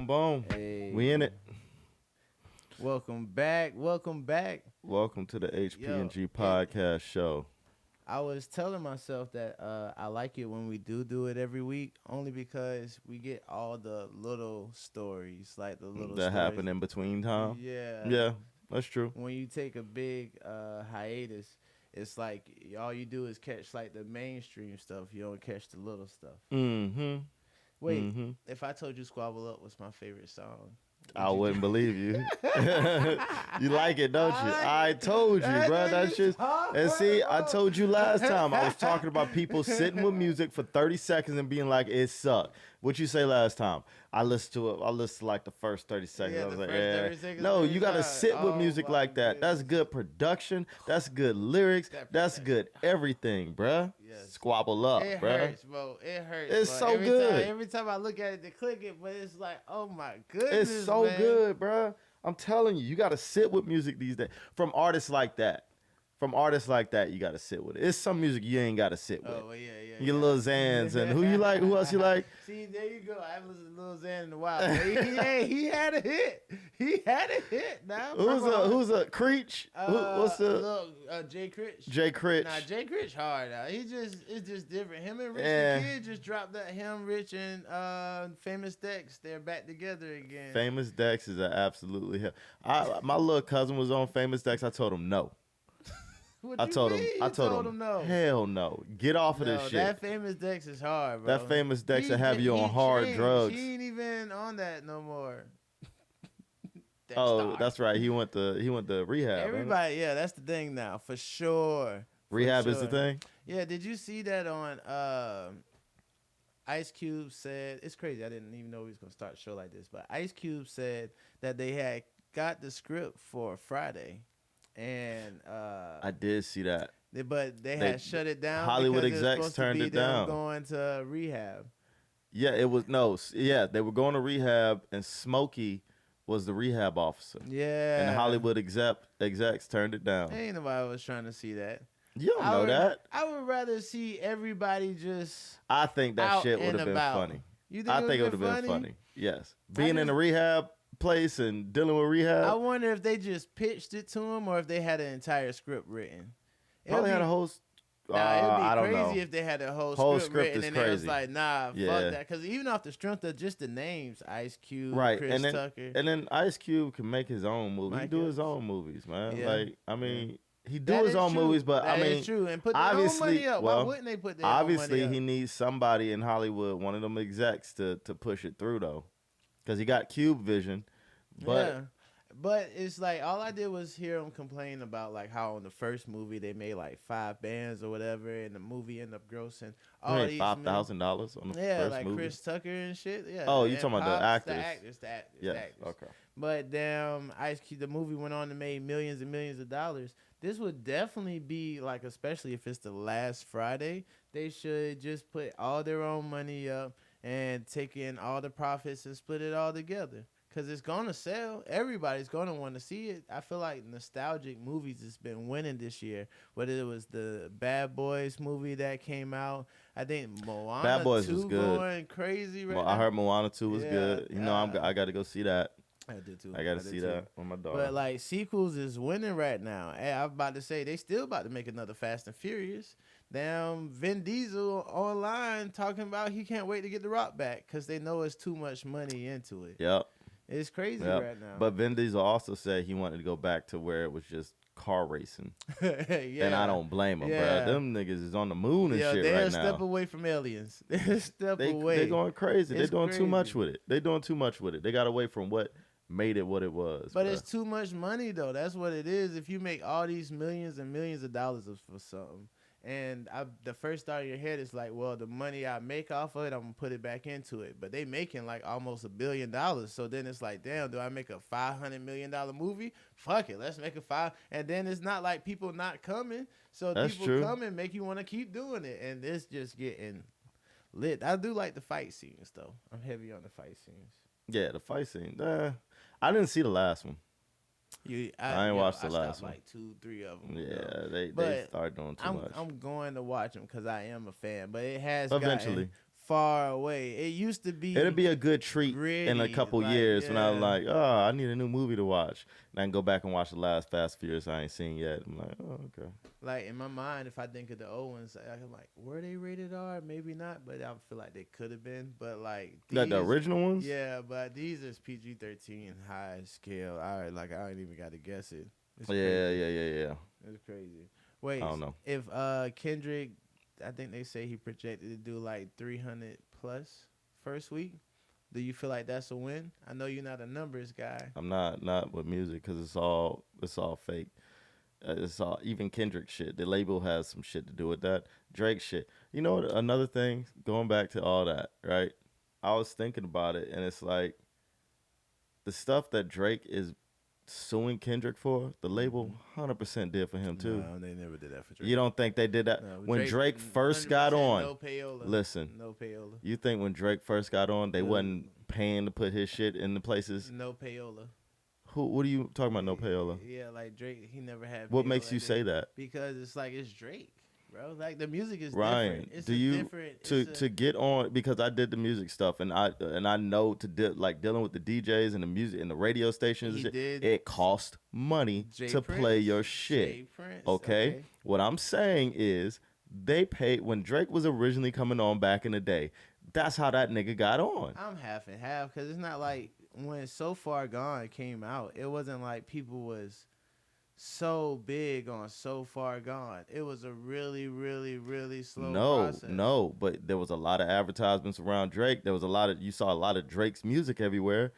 Boom. Hey, We in it. welcome back. Welcome back. Welcome to the HP&G Yo, podcast show. I was telling myself that I like it when we do it every week, only because we get all the little stories, like the little That stories. happened in between time. Yeah. Yeah, that's true. When you take a big hiatus, it's like all you do is catch like the mainstream stuff. You don't catch the little stuff. Mm-hmm. Wait, Mm-hmm. if I told you "Squabble Up" was my favorite song, I wouldn't believe you. You like it, don't you? I told you, bro. That's just. And see, I told you last time I was talking about people sitting with music for 30 seconds and being like, it sucked. What you say last time? I listened to it. I listened to like the first 30 seconds. Yeah, I was the like, first 30 seconds no, was you got to hard. sit with Oh, music my like that. That's goodness. good production. That's good lyrics. That's good everything, bruh. Yes. Squabble up, It bruh. hurts, bro. It hurts. It's bro. so good. Every time I look at it to click it, but it's like, oh my goodness, It's so man. good, bruh. I'm telling you, you got to sit with music these days. From artists like that. From artists like that, you got to sit with it. It's some music you ain't got to sit with. Oh, yeah. Your Lil Xans and who you like? Who else you like? See, there you go. I haven't listened to Lil Xan in a while. He had a hit. He had a hit. Now Who's a Creech? What's the Jay Critch? Jay Critch? Nah, Jay Critch hard. It's just different. Him and Rich Yeah. the Kid just dropped that. Him, Rich, and Famous Dex. They're back together again. Famous Dex is an absolutely hell. My little cousin was on Famous Dex. I told him no. What I you told mean? him. You I told him no. hell no. Get off of this shit. That Famous Dex is hard, bro. That Famous Dex will have you on hard changed. drugs. He ain't even on that no more. That's right. He went to rehab. Everybody, yeah, that's the thing now, for sure. Rehab is the thing. Yeah, did you see that on Ice Cube said, it's crazy, I didn't even know he was gonna start a show like this, but Ice Cube said that they had got the script for Friday. And I did see that. But they had shut it down. Hollywood because execs turned it down. Going to rehab. Yeah, it was they were going to rehab, and Smokey was the rehab officer. Yeah, and the Hollywood execs turned it down. Ain't nobody was trying to see that. You don't know that. I would rather see everybody just. I think that shit would have been about. funny. You think I think it would have been funny. Yes, being in a rehab place and dealing with rehab. I wonder if they just pitched it to him or if they had an entire script written. Probably had a whole. Nah, it'd be crazy if they had a whole script written and crazy. It was like, nah, fuck that. Because even off the strength of just the names, Ice Cube, right, Chris Tucker. And then Ice Cube can make his own movie. He do his own movies, man. Yeah. Like, I mean, he do his own movies, but that I mean, is true. And put their obviously, own money up. well, why wouldn't they put their obviously own money he up? needs somebody in Hollywood, one of them execs, to push it through though, because he got Cube vision, but. Yeah. But it's like all I did was hear him complain about like how in the first movie they made like 5 bands or whatever, and the movie ended up grossing all these $5,000 on the first like movie. Chris Tucker and shit. Yeah. Oh, you talking about the actors? The actors. Yes. Okay. But damn, Ice Cube, the movie went on to make millions and millions of dollars. This would definitely be like, especially if it's the last Friday, they should just put all their own money up and take in all the profits and split it all together. Because it's going to sell. Everybody's going to want to see it. I feel like nostalgic movies has been winning this year. Whether it was the Bad Boys movie that came out. I think Moana Bad Boys 2 was good. going crazy right now. I heard Moana 2 was good. You know, I got to go see that. I did too. I got to see that with my daughter. But like sequels is winning right now. Hey, I'm about to say they still about to make another Fast and Furious. Damn, Vin Diesel online talking about he can't wait to get The Rock back because they know it's too much money into it. Yep. It's crazy right now. But Vin Diesel also said he wanted to go back to where it was just car racing. Yeah. And I don't blame him, Yeah. bro. Them niggas is on the moon and shit right now. They're a step away from aliens. They're a step away. They're going crazy. They're doing crazy. too much with it. They're doing too much with it. They got away from what made it what it was. But bruh. it's too much money, though. That's what it is. If you make all these millions and millions of dollars for something, and the first thought in your head is like, well, the money I make off of it, I'm going to put it back into it. But they making like almost $1 billion. So then it's like, damn, do I make a $500 million movie? Fuck it. Let's make a $5. And then it's not like people not coming. So That's people true. coming make you want to keep doing it. And it's just getting lit. I do like the fight scenes, though. I'm heavy on the fight scenes. Yeah, the fight scene. I didn't see the last one. I ain't watched the last one. Like 2, 3 of them. Yeah, they start doing too much. I'm going to watch them because I am a fan. But it has Eventually. gotten far away. It used to be. It'll be a good treat in a gritty, couple like, years when I'm yeah. like, oh, I need a new movie to watch. And I can go back and watch the last Fast and Furious I ain't seen yet. I'm like, oh, okay. Like, in my mind, if I think of the old ones, I'm like, were they rated R? Maybe not, but I feel like they could have been. But, like, Like the original ones? Yeah, but these is PG-13 high scale. I ain't even got to guess it. It's Yeah. It's crazy. Wait, I don't know. if Kendrick, I think they say he projected to do like 300 plus first week. Do you feel like that's a win? I know you're not a numbers guy. I'm not with music because it's all fake. It's all, even Kendrick shit. The label has some shit to do with that. Drake shit. You know what? Another thing, going back to all that, right? I was thinking about it, and it's like the stuff that Drake is suing Kendrick for, the label 100% did for him too. No, they never did that for Drake. You don't think they did that? No, when Drake first got on, no payola. Listen, No payola. you think when Drake first got on, they wasn't paying to put his shit in the places? No payola. What are you talking about? No payola? Yeah, like Drake, he never had. What makes you say that? Because it's like it's Drake, bro. Like the music is Ryan, different. It's do you different, to get on, because I did the music stuff and I know like dealing with the DJs and the music and the radio stations, it cost money to play your shit. Okay? What I'm saying is they paid when Drake was originally coming on back in the day. That's how that nigga got on. I'm half and half because it's not like when So Far Gone came out, it wasn't like people was so big on So Far Gone. It was a really, really, really slow process. No, but there was a lot of advertisements around Drake. You saw a lot of Drake's music everywhere.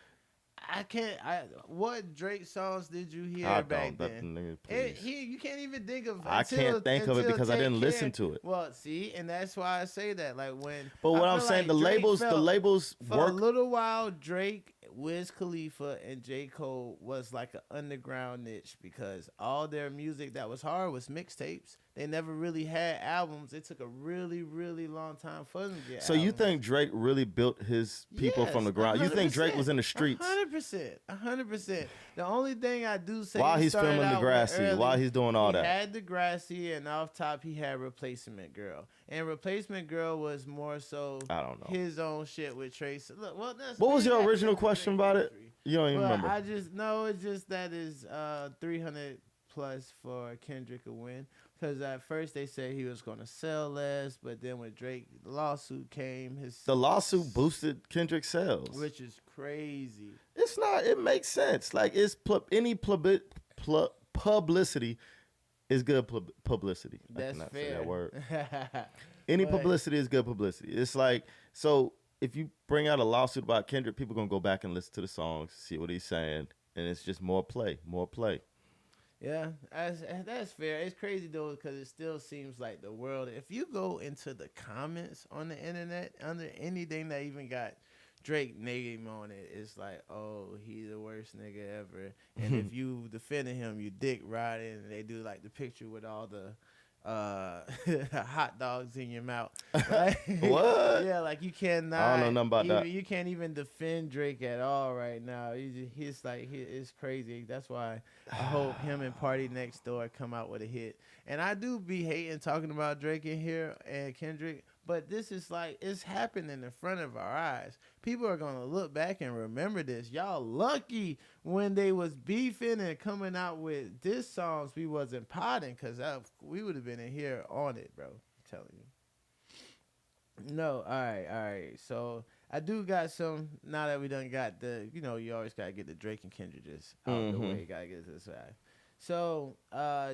What Drake songs did you hear back then? You can't even think of. I can't think of it because I didn't listen to it. Well, see, and that's why I say that. Like when. But what I'm saying, like the labels for work. a little while, Drake, Wiz Khalifa, and J. Cole was like an underground niche because all their music that was hard was mixtapes. They never really had albums. It took a really, really long time for them to get So albums. you think Drake really built his people from the ground? 100%. You think Drake was in the streets? 100%. The only thing I do say while he's filming Degrassi, while he's doing all that. He had Degrassi, and off top he had Replacement Girl. And Replacement Girl was more so I don't know. his own shit with Trace. Look, well, what was your original question about it? You don't even remember. I just know it's just that is 300 plus for Kendrick a win. Because at first they said he was going to sell less, but then when Drake lawsuit came, the lawsuit boosted Kendrick's sales, which is crazy. It's not. It makes sense. Like any publicity is good publicity. That's I cannot fair. say that word. Any publicity is good publicity. It's like, so if you bring out a lawsuit about Kendrick, people gonna go back and listen to the songs, see what he's saying, and it's just more play. Yeah, that's fair. It's crazy though because it still seems like the world. If you go into the comments on the internet under anything that even got Drake name on it, it's like, oh, he's the worst nigga ever. And if you defending him, you dick riding. And they do like the picture with all the hot dogs in your mouth. Like, what? Yeah, like you cannot. I don't know nothing about that. You can't even defend Drake at all right now. He's like, it's crazy. That's why I hope him and Party Next Door come out with a hit. And I do be hating talking about Drake in here and Kendrick, but this is like, it's happening in front of our eyes. People are going to look back and remember this. Y'all lucky when they was beefing and coming out with diss songs we wasn't potting, because we would have been in here on it, bro. I'm telling you. No, all right. So I do got some, now that we done got you always got to get the Drake and Kendrick just out the way. Got to get this side. So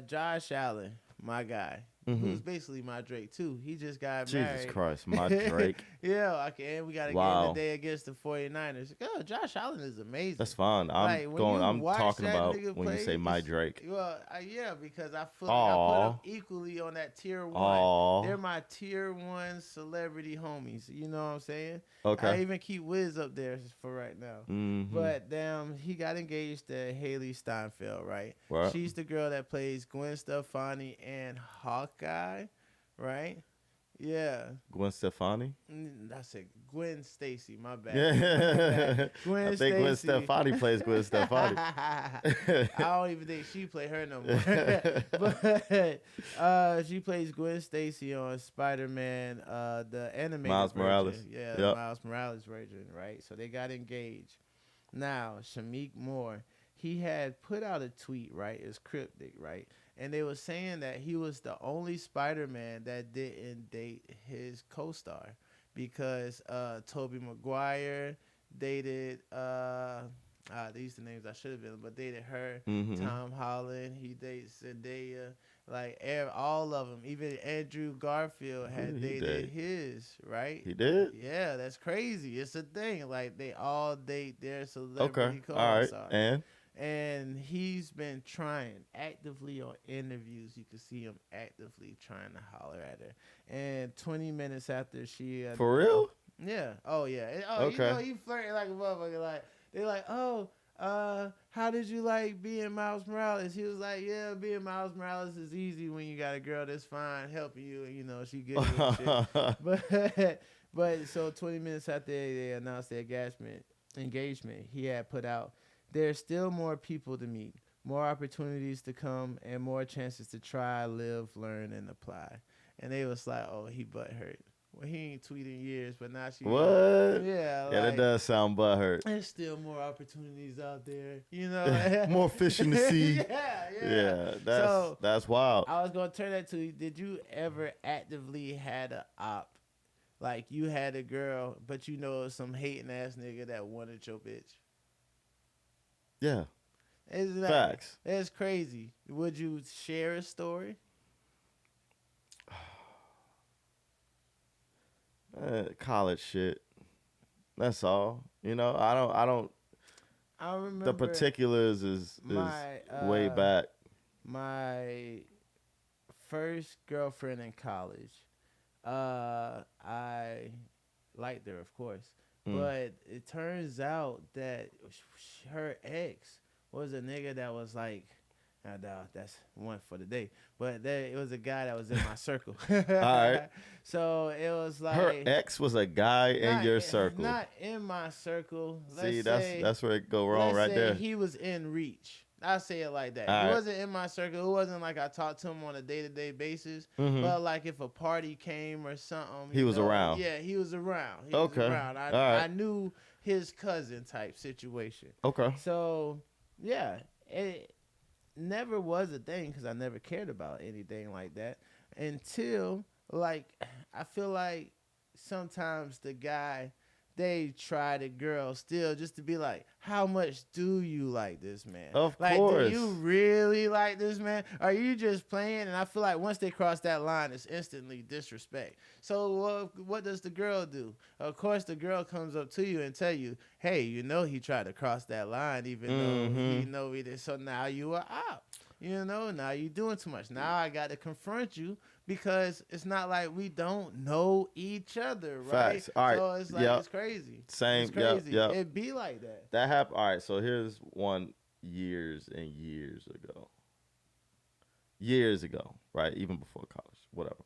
Josh Allen, my guy, who's basically my Drake too. He just got married. Jesus Christ, my Drake. Yeah, okay, and we got a game today against the 49ers. Oh, Josh Allen is amazing. That's fine. I'm talking about when you say my Drake. Well, yeah, because I feel like I put them equally on that tier 1. They're my tier 1 celebrity homies. You know what I'm saying? Okay. I even keep Wiz up there for right now. But he got engaged to Haley Steinfeld, right? What? She's the girl that plays Gwen Stefani and Hawkeye, right? Yeah. Gwen Stefani. I said Gwen Stacy. My bad. Yeah. Gwen I think Gwen Stacy. Stefani plays Gwen Stefani. I don't even think she play her no more. But she plays Gwen Stacy on Spider-Man, the animated Miles version. Morales. Yeah, the Yep. Miles Morales version, right? So they got engaged. Now, Shameik Moore, he had put out a tweet, right? It's cryptic, right? And they were saying that he was the only Spider-Man that didn't date his co-star because Tobey Maguire dated these are the names I should have been, but dated her. Mm-hmm. Tom Holland, he dates Zendaya, like all of them. Even Andrew Garfield had dated his, right? He did? Yeah, that's crazy. It's a thing. Like they all date their Okay. celebrity All right. co-stars. And he's been trying actively on interviews. You can see him actively trying to holler at her. And 20 minutes after she, For real? yeah, oh yeah, Okay. You know he flirting like a motherfucker. Like they like, oh, how did you like being Miles Morales? He was like, yeah, being Miles Morales is easy when you got a girl that's fine helping you, and you know she good and shit. But so 20 minutes after they announced their engagement, he had put out, there's still more people to meet, more opportunities to come, and more chances to try, live, learn, and apply. And they was like, oh, he butt hurt. Well, he ain't tweeted in years, but now she. What? Yeah, Yeah, that does sound butthurt. There's still more opportunities out there, you know. More fish in the sea. Yeah. That's wild. I was gonna turn that to you. Did you ever actively had a op, like you had a girl, but you know some hating ass nigga that wanted your bitch? Yeah. It's like, facts. That's crazy. Would you share a story? College shit. That's all. You know, I remember the particulars is way back. My first girlfriend in college. I liked her, of course, but it turns out that her ex was a nigga that was like, that's one for the day. But it was a guy that was in my circle. All right. So it was like her ex was a guy in your circle. Not in my circle. See, that's where it go wrong right there. He was in reach. I say it like that. All he wasn't in my circle. It wasn't like I talked to him on a day-to-day basis. Mm-hmm. But like if a party came or something, he was around. Yeah, he was around. I knew his cousin type situation. Okay. So yeah, it never was a thing because I never cared about anything like that until like I feel like sometimes the guy, they try the girl still just to be like, how much do you like this man? Of like, course. Do you really like this man? Are you just playing? And I feel like once they cross that line, it's instantly disrespect. So what does the girl do? Of course, the girl comes up to you and tell you, hey, you know he tried to cross that line even though he know he did. So now you are out. You know, now you're doing too much. Now I got to confront you because it's not like we don't know each other, right? Facts. All right. So it's like, it's crazy. Same. It's crazy. Yep. It be like that. That happened. All right. So here's one years and years ago. Years ago, right? Even before college, whatever.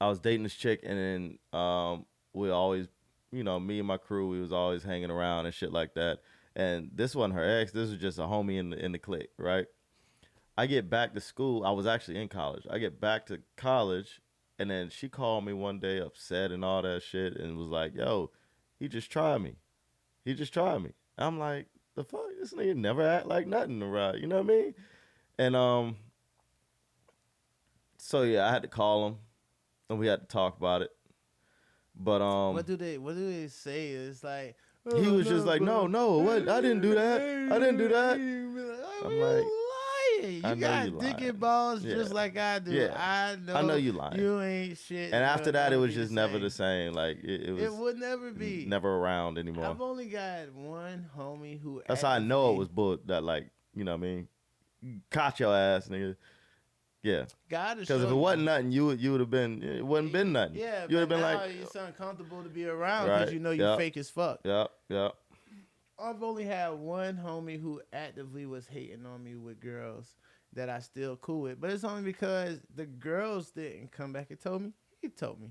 I was dating this chick, and then we always, you know, me and my crew, we was always hanging around and shit like that. And this wasn't her ex. This was just a homie in the clique, right? I get back to school. I was actually in college. I get back to college, and then she called me one day upset and all that shit and was like, yo, he just tried me. He just tried me. I'm like, the fuck? This nigga never act like nothing around. You know what I mean? And so yeah, I had to call him, and we had to talk about it. But what do they say? It's like, he was just like, no, what? I didn't do that. I didn't do that. I'm like, lying. You got dick and balls just like I do. Yeah. I know you lying. You ain't shit. And after that, it was just never the same. Like it would never be. Never around anymore. I've only got one homie who. That's how I know it was bull. That like, you know what I mean? Caught your ass, nigga. Yeah. Because if it wasn't nothing, you would have been. It wouldn't been nothing. Yeah. You would have been like, it's uncomfortable to be around because you know you're fake as fuck. Yep. I've only had one homie who actively was hating on me with girls, that I still cool with. But it's only because the girls didn't come back and told me. He told me.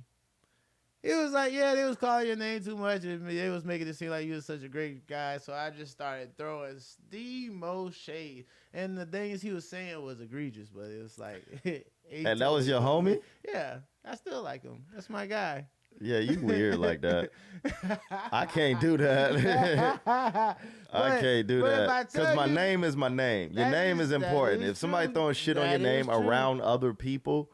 He was like, yeah, they was calling your name too much, and they was making it seem like you was such a great guy. So I just started throwing the most shade. And the things he was saying was egregious, but it was like, And that was your homie? Yeah, I still like him. That's my guy. Yeah, you weird like that. I can't do that. I can't do that. Because my name is my name. Your name is important. If somebody throwing shit on your name around other people,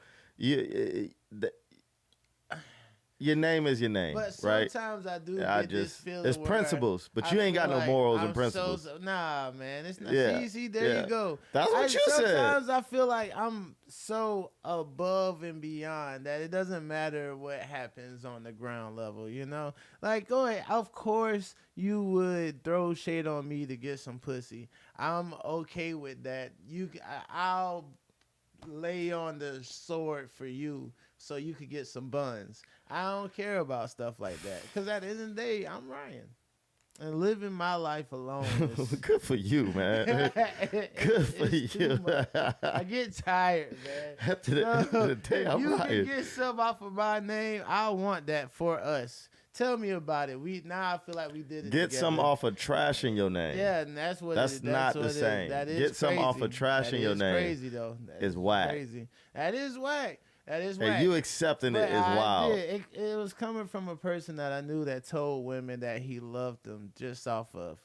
your name is your name, but right? Sometimes I do get this feeling. It's principles, but you ain't got no morals and principles. Nah, man, it's not. Yeah. See, there you go. That's what you said. Sometimes I feel like I'm so above and beyond that it doesn't matter what happens on the ground level, you know? Like, go ahead. Of course, you would throw shade on me to get some pussy. I'm okay with that. I'll lay on the sword for you so you could get some buns. I don't care about stuff like that because at the end of the day, I'm Ryan. And living my life alone is... Good for you, man. Good for you. I get tired, man. After the end of the day, I'm you Ryan. can get some off of my name. I want that for us. Tell me about it. I feel like we did it Get together. some off of trash in your name. Yeah, and that's what that's not the same. That is Get some crazy. off of trash in your name. That is crazy, though. It's whack. Crazy. That is whack. That is whack. And you accepting it is wild. It was coming from a person that I knew that told women that he loved them just off of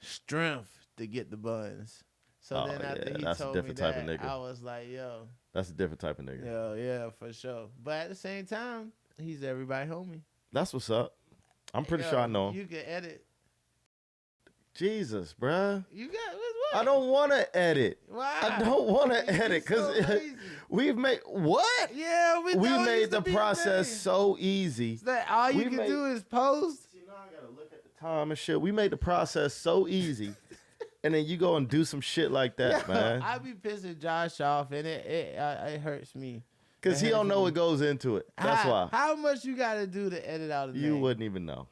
strength to get the buns. So then after he told me that, I was like, yo. That's a different type of nigga. Yeah, for sure. But at the same time, he's everybody homie. That's what's up. I'm pretty sure I know him. You can edit. Jesus, bruh. You got what? I don't want to edit. Why? I don't want to edit because we've made what? Yeah, we made the process so easy. So that all you can do is post. You know, I gotta look at the time and shit. We made the process so easy, and then you go and do some shit like that, man. I be pissing Josh off, and it hurts me. Because he don't know what goes into it. That's why. How much you got to do to edit out a name? You wouldn't even know.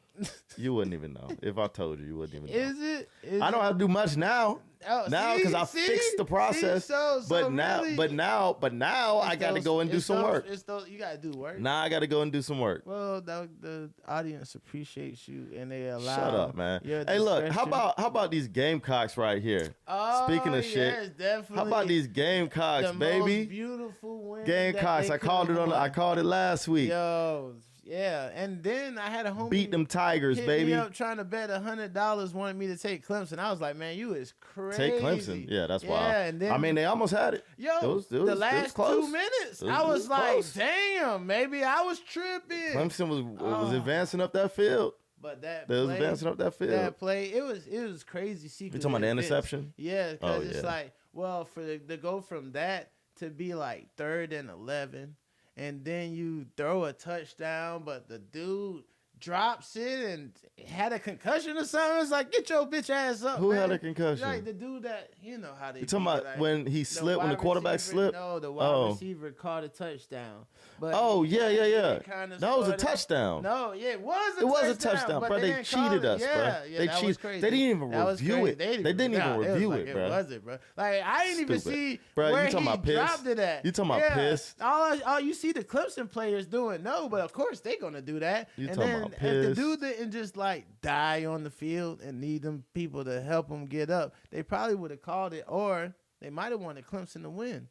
You wouldn't even know. If I told you, you wouldn't even know. Is it? I don't have to do much now. Now, because I fixed the process. But now I got to go and do some work. You got to do work. Now I got to go and do some work. Well, the audience appreciates you, and they allow. Shut up, man. Hey, look. How about these Gamecocks right here? Oh, speaking of shit, definitely. how about these Gamecocks, baby? Most beautiful win. Gamecocks. I called it last week. Yo. Yeah, and then I had a homie beat them Tigers, hit baby. Me up trying to bet $100, wanted me to take Clemson. I was like, man, you is crazy. Take Clemson, yeah, that's wild. And then, I mean, they almost had it. Yo, the last 2 minutes, I was like, close. Damn, maybe I was tripping. Clemson was advancing up that field. But that they was advancing up that field. That play, it was crazy. You talking about the interception? Yeah, because it's like, well, to go from that to be like 3rd and 11. And then you throw a touchdown, but the dude drops it and had a concussion or something. It's like, get your bitch ass up. Who man. had a concussion? Like the dude that, you know how they. You talking about when he slipped, when the quarterback slipped? No, the wide receiver caught a touchdown. But yeah. That was a touchdown. No, it was a touchdown, bro. They cheated us, bro. They cheated. They didn't even review it. They didn't even review it, bro. It wasn't, bro. Like I didn't even see where he dropped it at. You talking about piss? All you see the Clemson players doing, no, but of course they gonna do that. You talking about piss? If the dude didn't just like die on the field and need them people to help them get up, they probably would have called it, or they might have wanted Clemson to win.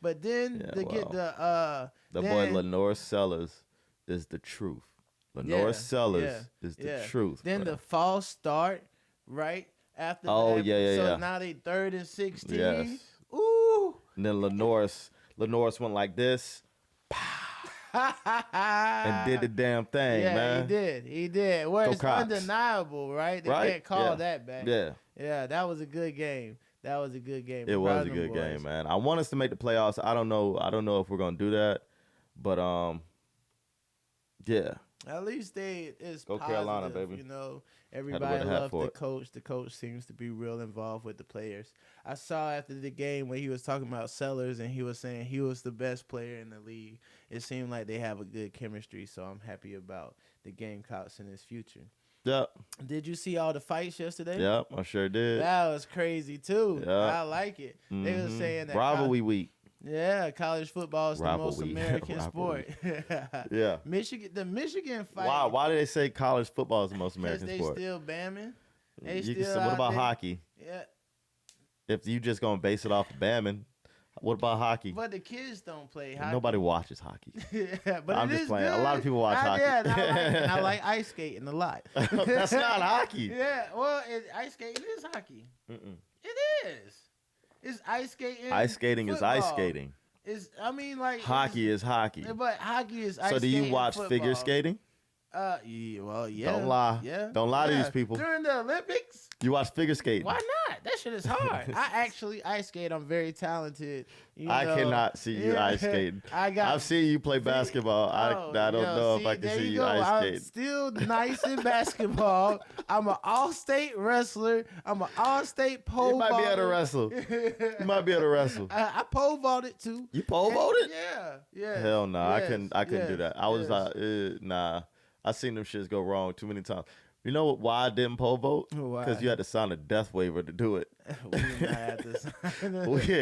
But then get the boy Lenore Sellers is the truth. Lenore Sellers is the truth. Then the false start right after. So now they 3rd and 16. Yes. Ooh. And then Lenore's went like this. And did the damn thing, man. He did. Well, it's undeniable, right? They can't call that back. Yeah, that was a good game. It was a good game, man. I want us to make the playoffs. I don't know if we're gonna do that, but yeah. At least it's go positive, Carolina, baby. You know, everybody loved the coach. The coach seems to be real involved with the players. I saw after the game when he was talking about Sellers and he was saying he was the best player in the league. It seemed like they have a good chemistry, so I'm happy about the Gamecocks in his future. Yep. Did you see all the fights yesterday? Yep. I sure did. That was crazy too. Yep. I like it. They were saying that rivalry week. Yeah, college football is the most Rivalry. American sport. Yeah. The Michigan fight. Why? Why do they say college football is the most American Because sport? they still bamming. What about hockey? Yeah. If you just gonna base it off of bamming, what about hockey? But the kids don't play hockey. Nobody watches hockey. Yeah, but I'm it just is playing. good. A lot of people watch hockey. Yeah, I like ice skating a lot. That's not hockey. Yeah, well, ice skating is hockey. Mm-mm. It is. It's ice skating. Ice skating football. is ice skating. Hockey is hockey. But hockey is ice So do skating. you watch football. figure skating? Yeah. Don't lie. Yeah. Don't lie to these people. During the Olympics. You watch figure skating. Why not? That shit is hard. I actually ice skate. I'm very talented. I cannot see you ice skating. I've seen you play basketball. I don't know if I can see you ice skating. I'm still nice in basketball. I'm an all-state wrestler. I'm an all-state pole You might be vaulter. able to wrestle. You might be able to wrestle. I pole vaulted too. You pole vaulted? Yeah. Hell no, Yes, I couldn't do that. I was nah. I seen them shits go wrong too many times. You know why I didn't pole vault? Why? Because you had to sign a death waiver to do it. We did not have to sign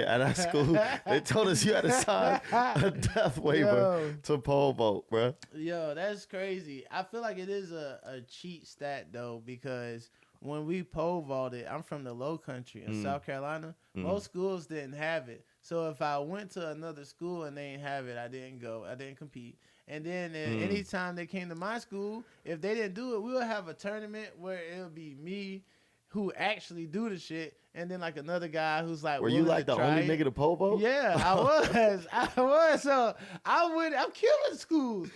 At our school, they told us you had to sign a death waiver to pole vault, bro. Yo, that's crazy. I feel like it is a cheat stat though, because when we pole vaulted, I'm from the Low Country in South Carolina. Most schools didn't have it. So if I went to another school and they didn't have it, I didn't go. I didn't compete. And then anytime they came to my school, if they didn't do it, we would have a tournament where it'll be me who actually do the shit, and then like another guy who's like, were you like the only nigga to pole vault? Yeah, I was. So I'm killing schools.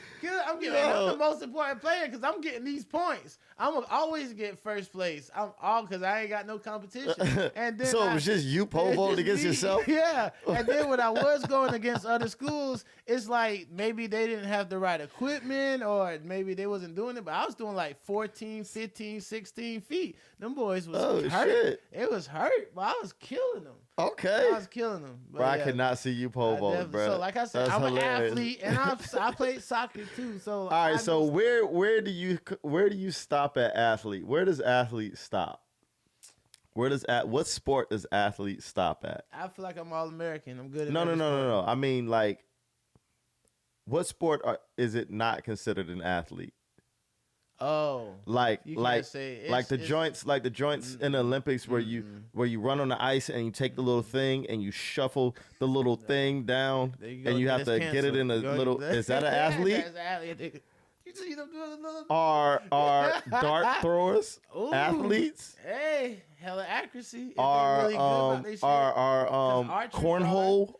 I'm the most important player because I'm getting these points. I'm gonna always get first place. Because I ain't got no competition. And then so it was just you pole vaulting against yourself? Yeah. And then when I was going against other schools, it's like maybe they didn't have the right equipment or maybe they wasn't doing it, but I was doing like 14, 15, 16 feet. Them boys was hurt. Shit. It was hurt, but I was killing them. Okay. I was killing them. Bro, I could not see you pole vault, bro. So like I said, That's I'm hilarious. an athlete, and I played soccer too. So all right, so where do you stop at athlete? Where does athlete stop? What sport does athlete stop at? I feel like I'm all American. I'm good at No. I mean, like, what sport is it not considered an athlete? Oh, like you can't say the joints in the Olympics where you run on the ice and you take the little thing and you shuffle the little thing down and you have to get it in a little. Is that an athlete? That's an athlete. You see them doing a little. Are dart throwers athletes? Hey, hella accuracy. Are cornhole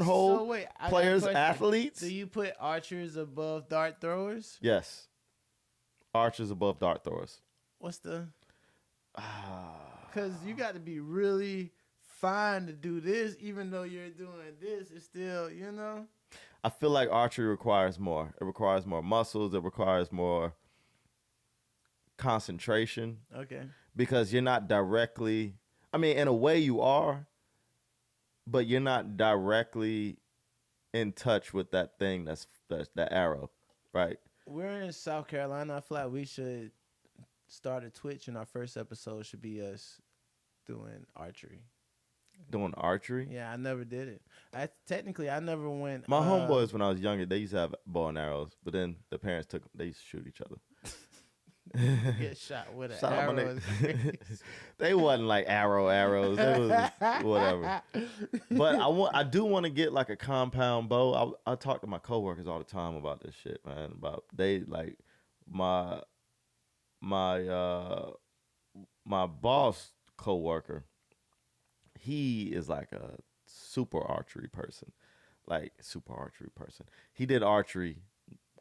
So wait, I got a players question. athletes? Do you put archers above dart throwers? Yes. Archers above dart throwers. What's the? Because you got to be really fine to do this, even though you're doing this. It's still, I feel like archery requires more. It requires more muscles. It requires more concentration. Okay. Because you're not directly. I mean, in a way you are, but you're not directly in touch with that thing. That's that arrow, right? We're in South Carolina. I feel like we should start a Twitch, and our first episode should be us doing archery. Doing archery? Yeah, I never did it. I never went. My homeboys, when I was younger, they used to have bow and arrows, but then the parents they used to shoot each other. Get shot with an Shout out my arrow. They wasn't like arrows. It was whatever. But I do want to get like a compound bow. I talk to my coworkers all the time about this shit, man. About they like my boss coworker. He is like a super archery person. He did archery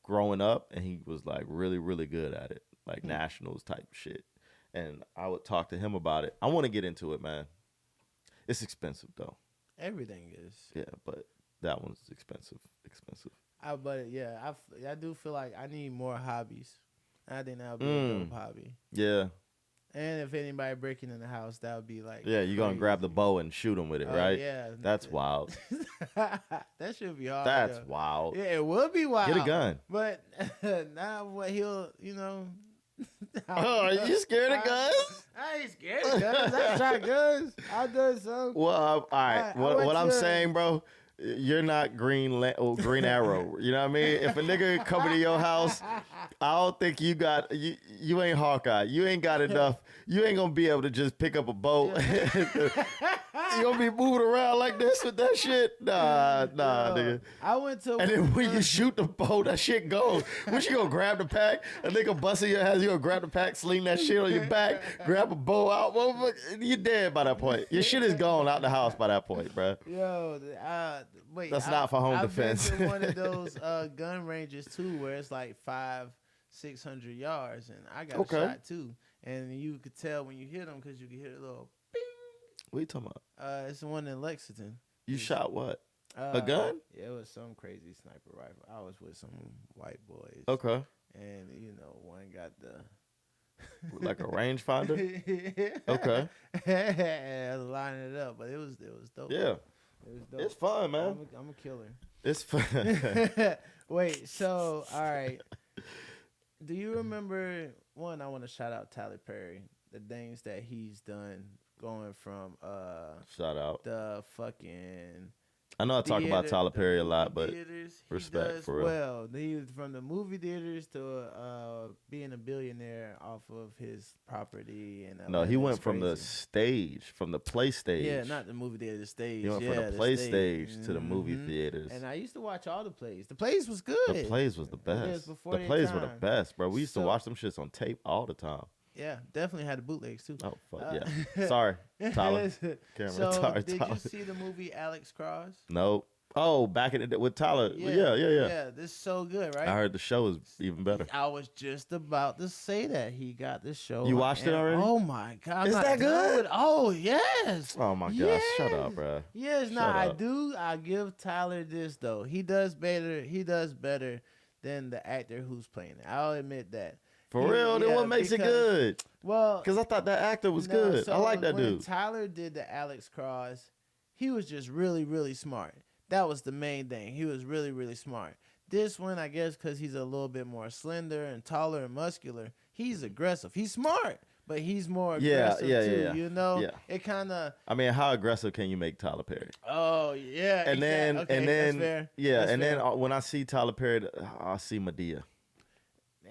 growing up, and he was like really, really good at it, like nationals type shit. And I would talk to him about it. I want to get into it, man. It's expensive though. Everything is. Yeah, but that one's expensive. I do feel like I need more hobbies. I think that would be a dope hobby. Yeah. And if anybody breaking in the house, that would be like. Yeah, you're going to grab the bow and shoot them with it, right? Yeah. That's wild. That should be hard. That's wild. Yeah, it would be wild. Get a gun. But now what he'll, Oh, are you scared of guns? I ain't scared of guns. I shot guns. I done some. Well, all right. I went What I'm to- saying, bro, you're not Green Arrow. You know what I mean? If a nigga coming to your house, I don't think you got you ain't Hawkeye. You ain't got enough. You ain't gonna be able to just pick up a boat. You gonna be moving around like this with that shit? Nah, nigga. I went to. And then when you shoot the boat, that shit goes. What you gonna grab the pack? A nigga busting your ass, you gonna grab the pack, sling that shit on your back, grab a bow out. You dead by that point. Your shit is gone out the house by that point, bro. Yo, wait. That's not for home defense. I've been to one of those gun ranges too, where it's like 500-600 yards, and I got shot too. And you could tell when you hit them because you could hear a little bing. What are you talking about? It's the one in Lexington. You shot what? A gun? Yeah, it was some crazy sniper rifle. I was with some white boys. Okay. And one got the like a rangefinder. Okay. I was lining it up, but it was dope. Yeah. It was dope. It's fun, man. I'm a killer. It's fun. Wait, so all right. Do you remember one? I want to shout out Tyler Perry. The things that he's done, going from shout out the fucking. I know I talk about Tyler Perry a lot, but respect for real. Well, he was from the movie theaters to being a billionaire off of his property, and no, he went from the stage, from the play stage. Yeah, not the movie theater, the stage. He went from the play stage to the movie theaters. And I used to watch all the plays. The plays was good. The plays was the best. The plays were the best, bro. We used to watch them shits on tape all the time. Yeah, definitely had the bootlegs too. Oh fuck yeah! Sorry, Tyler. Did you see the movie Alex Cross? No. Oh, back in the with Tyler. Yeah. Yeah, this is so good, right? I heard the show is even better. I was just about to say that he got the show. You watched it already? Oh my god! Is that good? Oh yes. Oh my gosh! Yes. Shut up, bro. Yes, now I do. I give Tyler this though. He does better. He does better than the actor who's playing it. I'll admit that. For real? Then what makes it good? Well, because I thought that actor was good. So I like that dude. When Tyler did the Alex Cross, he was just really, really smart. That was the main thing. He was really, really smart. This one, I guess, because he's a little bit more slender and taller and muscular, he's aggressive. He's smart, but he's more aggressive too. Yeah. You know, it kind of. I mean, how aggressive can you make Tyler Perry? Oh yeah, and then that's fair. Yeah, that's and fair. then when I see Tyler Perry, I see Madea.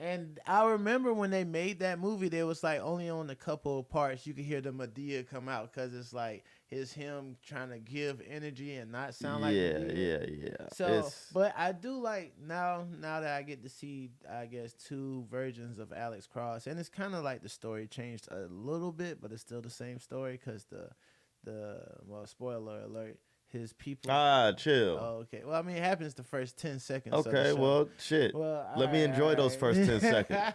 And I remember when they made that movie, there was like only on a couple of parts you could hear the Madea come out because it's like it's him trying to give energy and not sound like Madea. Yeah. So, but I do like now that I get to see, I guess, two versions of Alex Cross, and it's kind of like the story changed a little bit, but it's still the same story because well, spoiler alert. His people. Chill. Oh, okay. Well, I mean, it happens the first 10 seconds. Okay, of the show. Well, shit. Well, let me enjoy those first 10 seconds.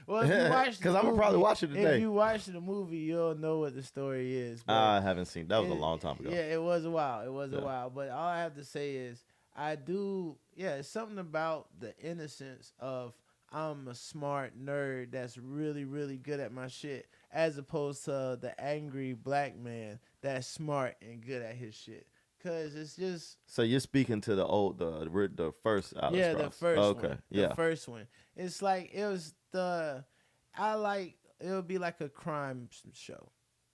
Well, if you watch because I'm gonna probably watch it today. If you watch the movie, you'll know what the story is. I haven't seen. That was a long time ago. Yeah, it was a while. It was a while. But all I have to say is, I do. Yeah, it's something about the innocence of I'm a smart nerd that's really, really good at my shit, as opposed to the angry black man that's smart and good at his shit. Cause it's just. So you're speaking to the first Alex Yeah, Cross. the first one. Okay, the first one. It's like it was it would be like a crime show.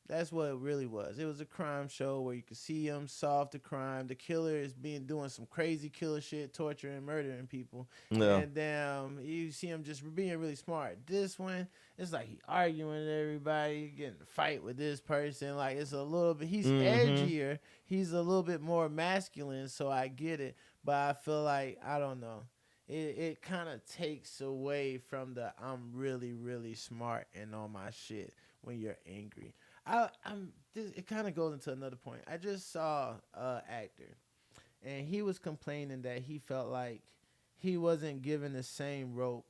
That's what it really was. It was a crime show where you could see him solve the crime. The killer is doing some crazy killer shit, torturing, murdering people. Yeah. And then you see him just being really smart. This one, it's like he arguing with everybody, getting in a fight with this person. Like it's a little bit. He's edgier. He's a little bit more masculine. So I get it, but I feel like I don't know. It kind of takes away from the I'm really, really smart and on my shit when you're angry. It kind of goes into another point. I just saw an actor, and he was complaining that he felt like he wasn't given the same rope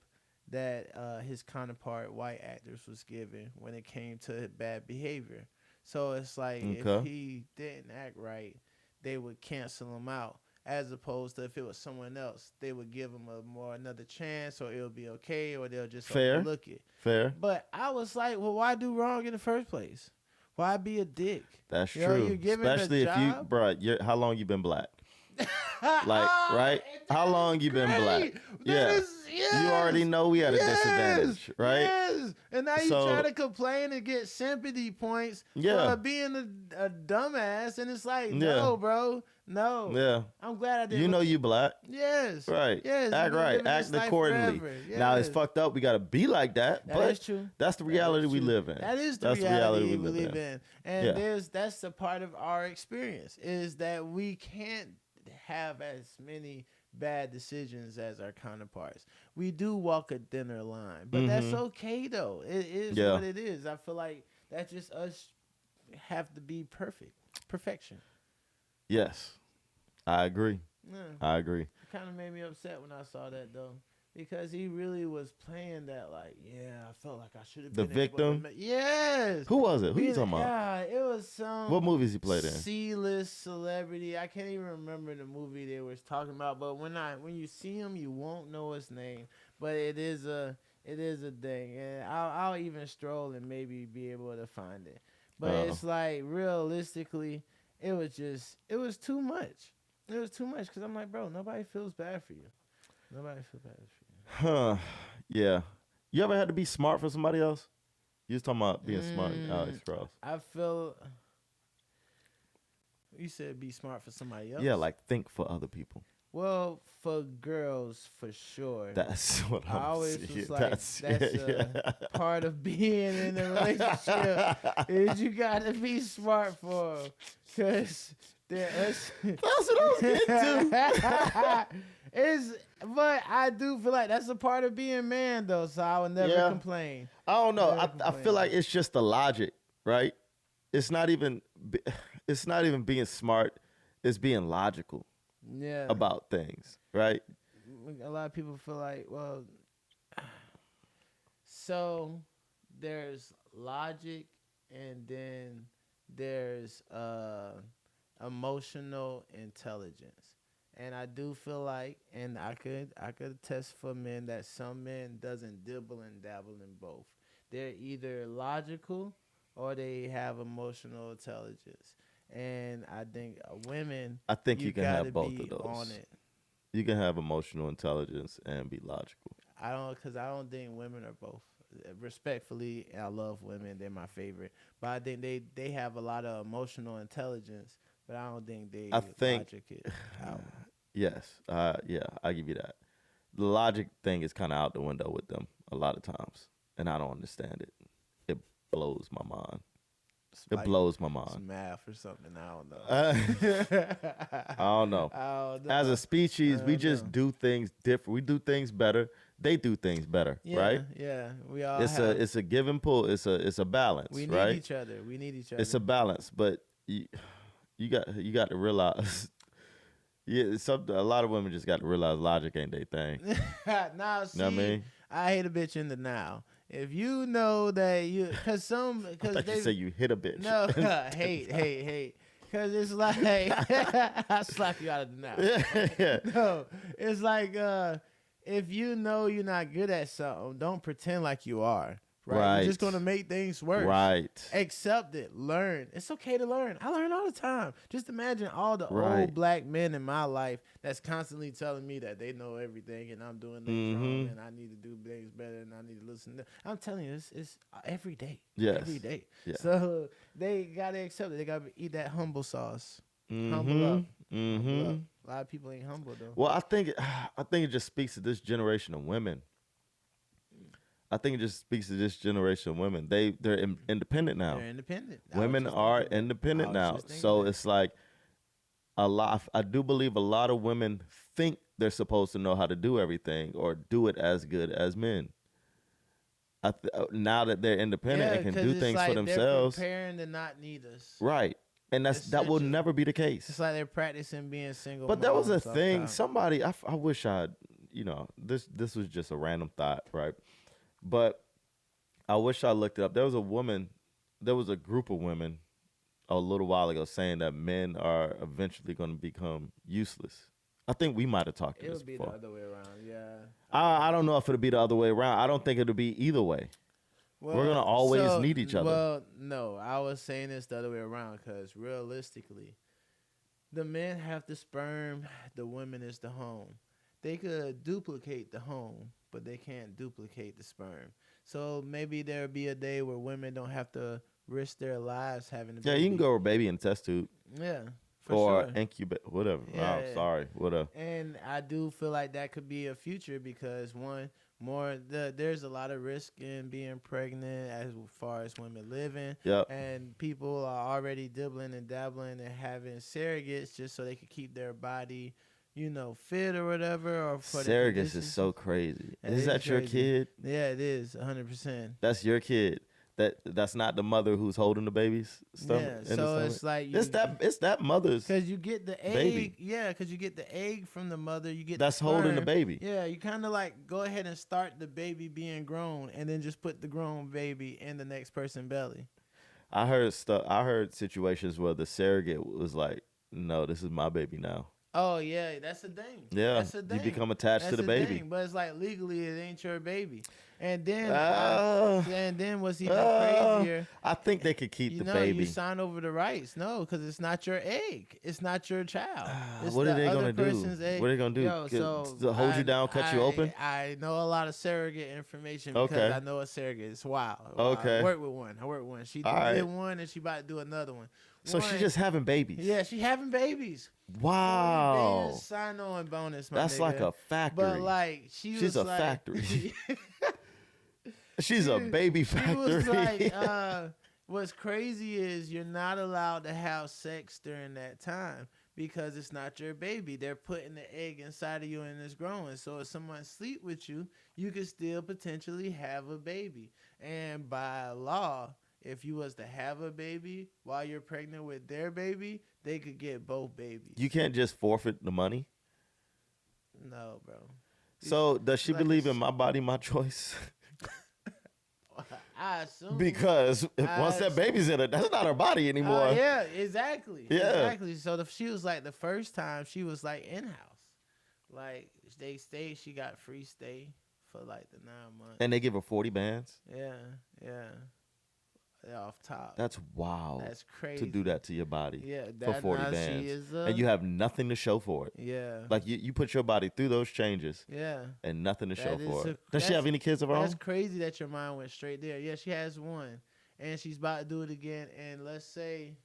that his counterpart white actors was given when it came to bad behavior. So it's like if he didn't act right, they would cancel him out. As opposed to if it was someone else, they would give him another chance, or it'll be okay, or they'll just overlook it. Fair. But I was like, well, why do wrong in the first place? Why be a dick? That's true. You're giving especially the if you, job? bro. How long you been black? Like, right? How long you been black? Yes. You already know we at a disadvantage, right? Yes. And now you try to complain and get sympathy points for being a dumbass. And it's like, no, bro. No. Yeah. I'm glad I did. You know you black. Yes. Right. Yes. Act right. Act accordingly. Yes. Now, it's fucked up. We got to be like that. That is true. That's the reality we live in. That is the reality we live in. And that's a part of our experience is that we can't have as many bad decisions as our counterparts. We do walk a thinner line, but that's okay though. It is what it is. I feel like that's just us have to be perfection. Yes, I agree. Yeah. I agree. It kind of made me upset when I saw that though, because he really was playing that like, I felt like I should have been the victim. Yes. Who was it? Who you talking about? Yeah, it was some. What movies he played in? C-list celebrity. I can't even remember the movie they was talking about. But when you see him, you won't know his name. But it is a thing, and I'll even stroll and maybe be able to find it. But it's like realistically, it was too much. It was too much because I'm like, bro, nobody feels bad for you. Nobody feels bad for you. Huh. Yeah. You ever had to be smart for somebody else? You was talking about being smart, Alex Cross. I feel. You said be smart for somebody else? Yeah, like think for other people. Well, for girls, for sure. That's what I always saying. was like, that's a part of being in a relationship is you got to be smart for them. Because that's what I was getting to. But I do feel like that's a part of being man, though, so I would never complain. I don't know. I feel like it's just the logic, right? It's not even being smart. It's being logical about things, right? A lot of people feel like, well, so there's logic and then there's emotional intelligence. And I do feel like, and I could attest for men that some men doesn't dibble and dabble in both. They're either logical or they have emotional intelligence. And I think women, I think you can have both of those. On it. You can have emotional intelligence and be logical. I don't think women are both. Respectfully, I love women; they're my favorite. But I think they have a lot of emotional intelligence. But I don't think logic it out. Yes, yeah, I give you that. The logic thing is kind of out the window with them a lot of times, and I don't understand it. It blows my mind. It blows my mind. It's math or something. I don't know. As a species, we just do things different. We do things better. They do things better, right? Yeah, we all. It's a give and pull. It's a balance. We need each other. We need each other. It's a balance, but you got to realize. A lot of women just got to realize logic ain't their thing. Now, see, know what I mean? I hate a bitch in the now. If you know that because they say you hit a bitch. No, hate. Because it's like, I'll slap you out of the now. Yeah. No, it's like, if you know you're not good at something, don't pretend like you are. Right. You're just going to make things worse. Right. Accept it. Learn. It's okay to learn. I learn all the time. Just imagine all the old black men in my life that's constantly telling me that they know everything and I'm doing things wrong and I need to do things better and I need to listen. I'm telling you, it's every day. Yes. Every day. Yeah. So they got to accept it. They got to eat that humble sauce. Humble up. Humble up. A lot of people ain't humble, though. Well, I think it just speaks to this generation of women. They're independent now. They're independent. Women are independent now. So it's like I do believe a lot of women think they're supposed to know how to do everything or do it as good as men. Now that they're independent and can do things for themselves. They're preparing to not need us. Right. And that will never be the case. It's like they're practicing being single. But there was a thing, somebody, I wish this was just a random thought, right? But I wish I looked it up. There was a group of women a little while ago saying that men are eventually going to become useless. I think we might have talked about this before. It'll be the other way around, yeah. I don't know if it'll be the other way around. I don't think it'll be either way. Well, we're going to always need each other. Well, no, I was saying this the other way around because realistically, The men have the sperm, the women is the home. They could duplicate the home, but they can't duplicate the sperm. So maybe there'll be a day where women don't have to risk their lives having a Yeah, baby. you can go with baby in a test tube Yeah, for or sure. incubate, whatever. Yeah, I'm yeah. sorry, whatever. And I do feel like that could be a future because there's a lot of risk in being pregnant as far as women living. Yep. And people are already dibbling and dabbling and having surrogates just so they could keep their body, fit or whatever. Or for the Surrogates conditions. is so crazy. It Is that your crazy. kid? Yeah, it is 100%. That's your kid. That's not the mother who's holding the baby's stomach. Yeah, so it's like it's that mother's because you get the egg. baby. Yeah, because you get the egg from the mother. You get that's the holding the sperm. baby. Yeah, you kind of like go ahead and start the baby being grown, and then just put the grown baby in the next person's belly. I heard situations where the surrogate was like, "No, this is my baby now." Oh yeah, that's a thing. Yeah, that's a thing. you become attached that's to the a baby. Thing. But it's like legally, it ain't your baby. And then, what's even crazier? I think they could keep the baby. You sign over the rights. No, because it's not your egg. It's not your child. It's what are they gonna do? Egg. What are they gonna do? So hold you down, cut you open? I know a lot of surrogate information because I know a surrogate. It's wild. Okay. I work with one. She did one, and she about to do another one. So she's just having babies. Yeah, she having babies. Wow. Sign on bonus. That's nigga. like a factory. But like she's a like, factory. She's a baby factory. She was like, what's crazy is you're not allowed to have sex during that time because it's not your baby. They're putting the egg inside of you and it's growing. So if someone sleep with you, you could still potentially have a baby. And by law, if you was to have a baby while you're pregnant with their baby, they could get both babies. You can't just forfeit the money? No, bro. So does she believe in my body, my choice? I assume because once that baby's in it, that's not her body anymore. Yeah, exactly. Yeah. Exactly. So she was like the first time she was like in-house. Like they stayed, she got free stay for like the 9 months. And they give her 40 bands? Yeah. Off top. That's wild. That's crazy. To do that to your body. Yeah, for 40 bands. And you have nothing to show for it. Yeah. Like you put your body through those changes. Yeah. And nothing to show for it. Does she she have any kids of her own? That's crazy that your mind went straight there. Yeah, she has one. And she's about to do it again. And let's say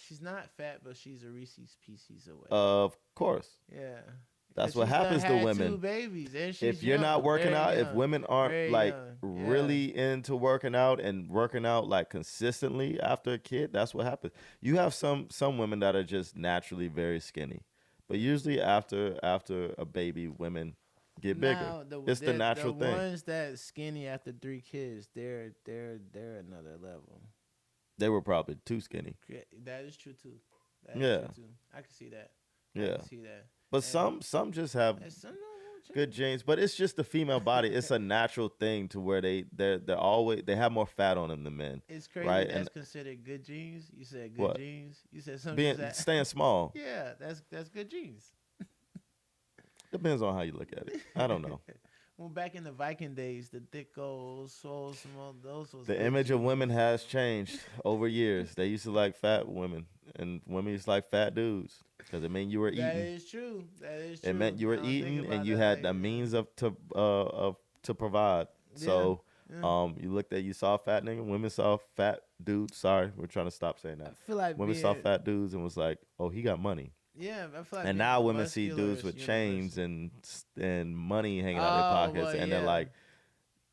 she's not fat, but she's a Reese's Pieces away. Of course. Yeah. That's what happens to women. 2 babies, and if you're not working out, if women aren't like really into working out and working out like consistently after a kid, that's what happens. You have some women that are just naturally very skinny, but usually after a baby, women get bigger. It's the natural thing. The ones that skinny after 3 kids, they're another level. They were probably too skinny. That is true too. That is true too. I can see that. Yeah. I can see that. But some just have good genes, but it's just the female body. It's a natural thing to where they have more fat on them than men. It's crazy. Right? That's considered good genes. You said good genes. You said something. Staying small. Yeah, that's good genes. Depends on how you look at it. I don't know. Well, back in the Viking days, the thick old swole, small, those was the image of women has changed over years. They used to like fat women, and women used to like fat dudes because it meant you were eating. That is true. It meant you were eating, and you had the means to provide. Yeah. So, you saw a fat nigga. Women saw fat dudes. Sorry, we're trying to stop saying that. I feel like women saw fat dudes and was like, "Oh, he got money." Yeah, I feel like. And now women see dudes with chains and money hanging out their pockets, and they're like,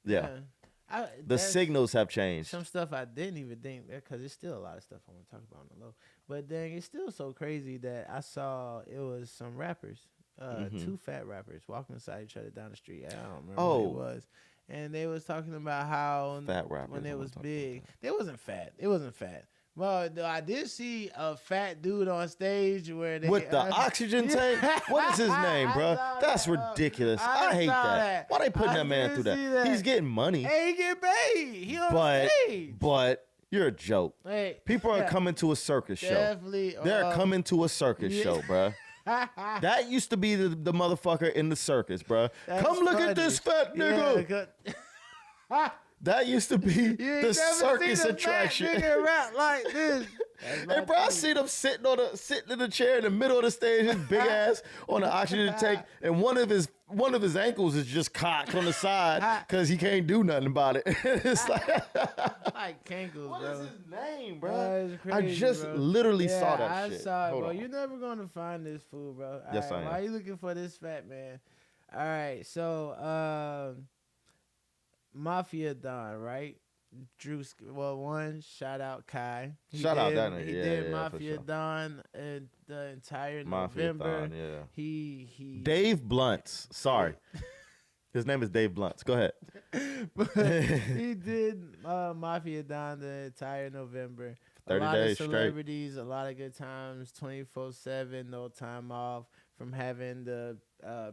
the signals have changed. Some stuff I didn't even think because there's still a lot of stuff I want to talk about on the low. But dang, it's still so crazy that I saw it was some rappers, 2 fat rappers walking beside each other down the street. I don't remember who it was. And they was talking about how fat rappers, when it was big, they wasn't fat. It wasn't fat. Well, I did see a fat dude on stage where they with the oxygen tank. What is his name, bro? That's ridiculous. I hate that. Why they putting that man through that? He's getting money. Hey, he get paid. He on stage. But you're a joke. Hey, people are coming to a circus show. They're coming to a circus show, bro. That used to be the motherfucker in the circus, bro. Come look at this fat nigga. That used to be the circus attraction. Fat nigga rap like this. Hey, bro, I see them sitting in the chair in the middle of the stage, his big ass on the oxygen tank, and one of his ankles is just cocked on the side because he can't do nothing about it. It's like Kankles, what bro. is his name, bro? Crazy, I just bro. literally saw that I shit. saw it, Hold bro. on. You're never gonna find this fool, bro. Yes, I am. Why are you looking for this fat man? All right, so Mafia Don, right? Drewski. Well, one shout out Kai. Shout out that nigga. He Yeah, did yeah, for Mafia sure. Don the entire Mafia November. Don, yeah. He Dave Blunts. Sorry. His name is Dave Blunts. Go ahead. he did Mafia Don the entire November. 30 a lot days of straight. celebrities, a lot of good times, 24/7, no time off from having the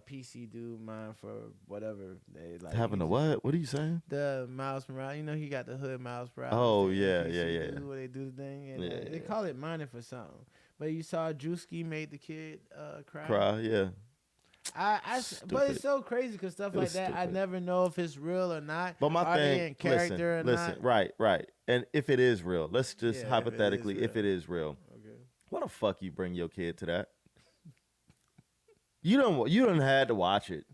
PC do mine for whatever they like. Having a what? What are you saying? The Miles Morales, you know, he got the hood Miles Morales. Oh, the yeah, PC yeah. do where they do the thing, and Yeah, they call it mining for something. But you saw Drewski made the kid cry. Cry, yeah. But it's so crazy because stuff like that, I stupid. never know if it's real or not. But my Are they thing, in character listen, or not? right. And if it is real, let's just Yeah, hypothetically, if real. it is real, Okay. why the fuck you bring your kid to that? You don't had to watch it.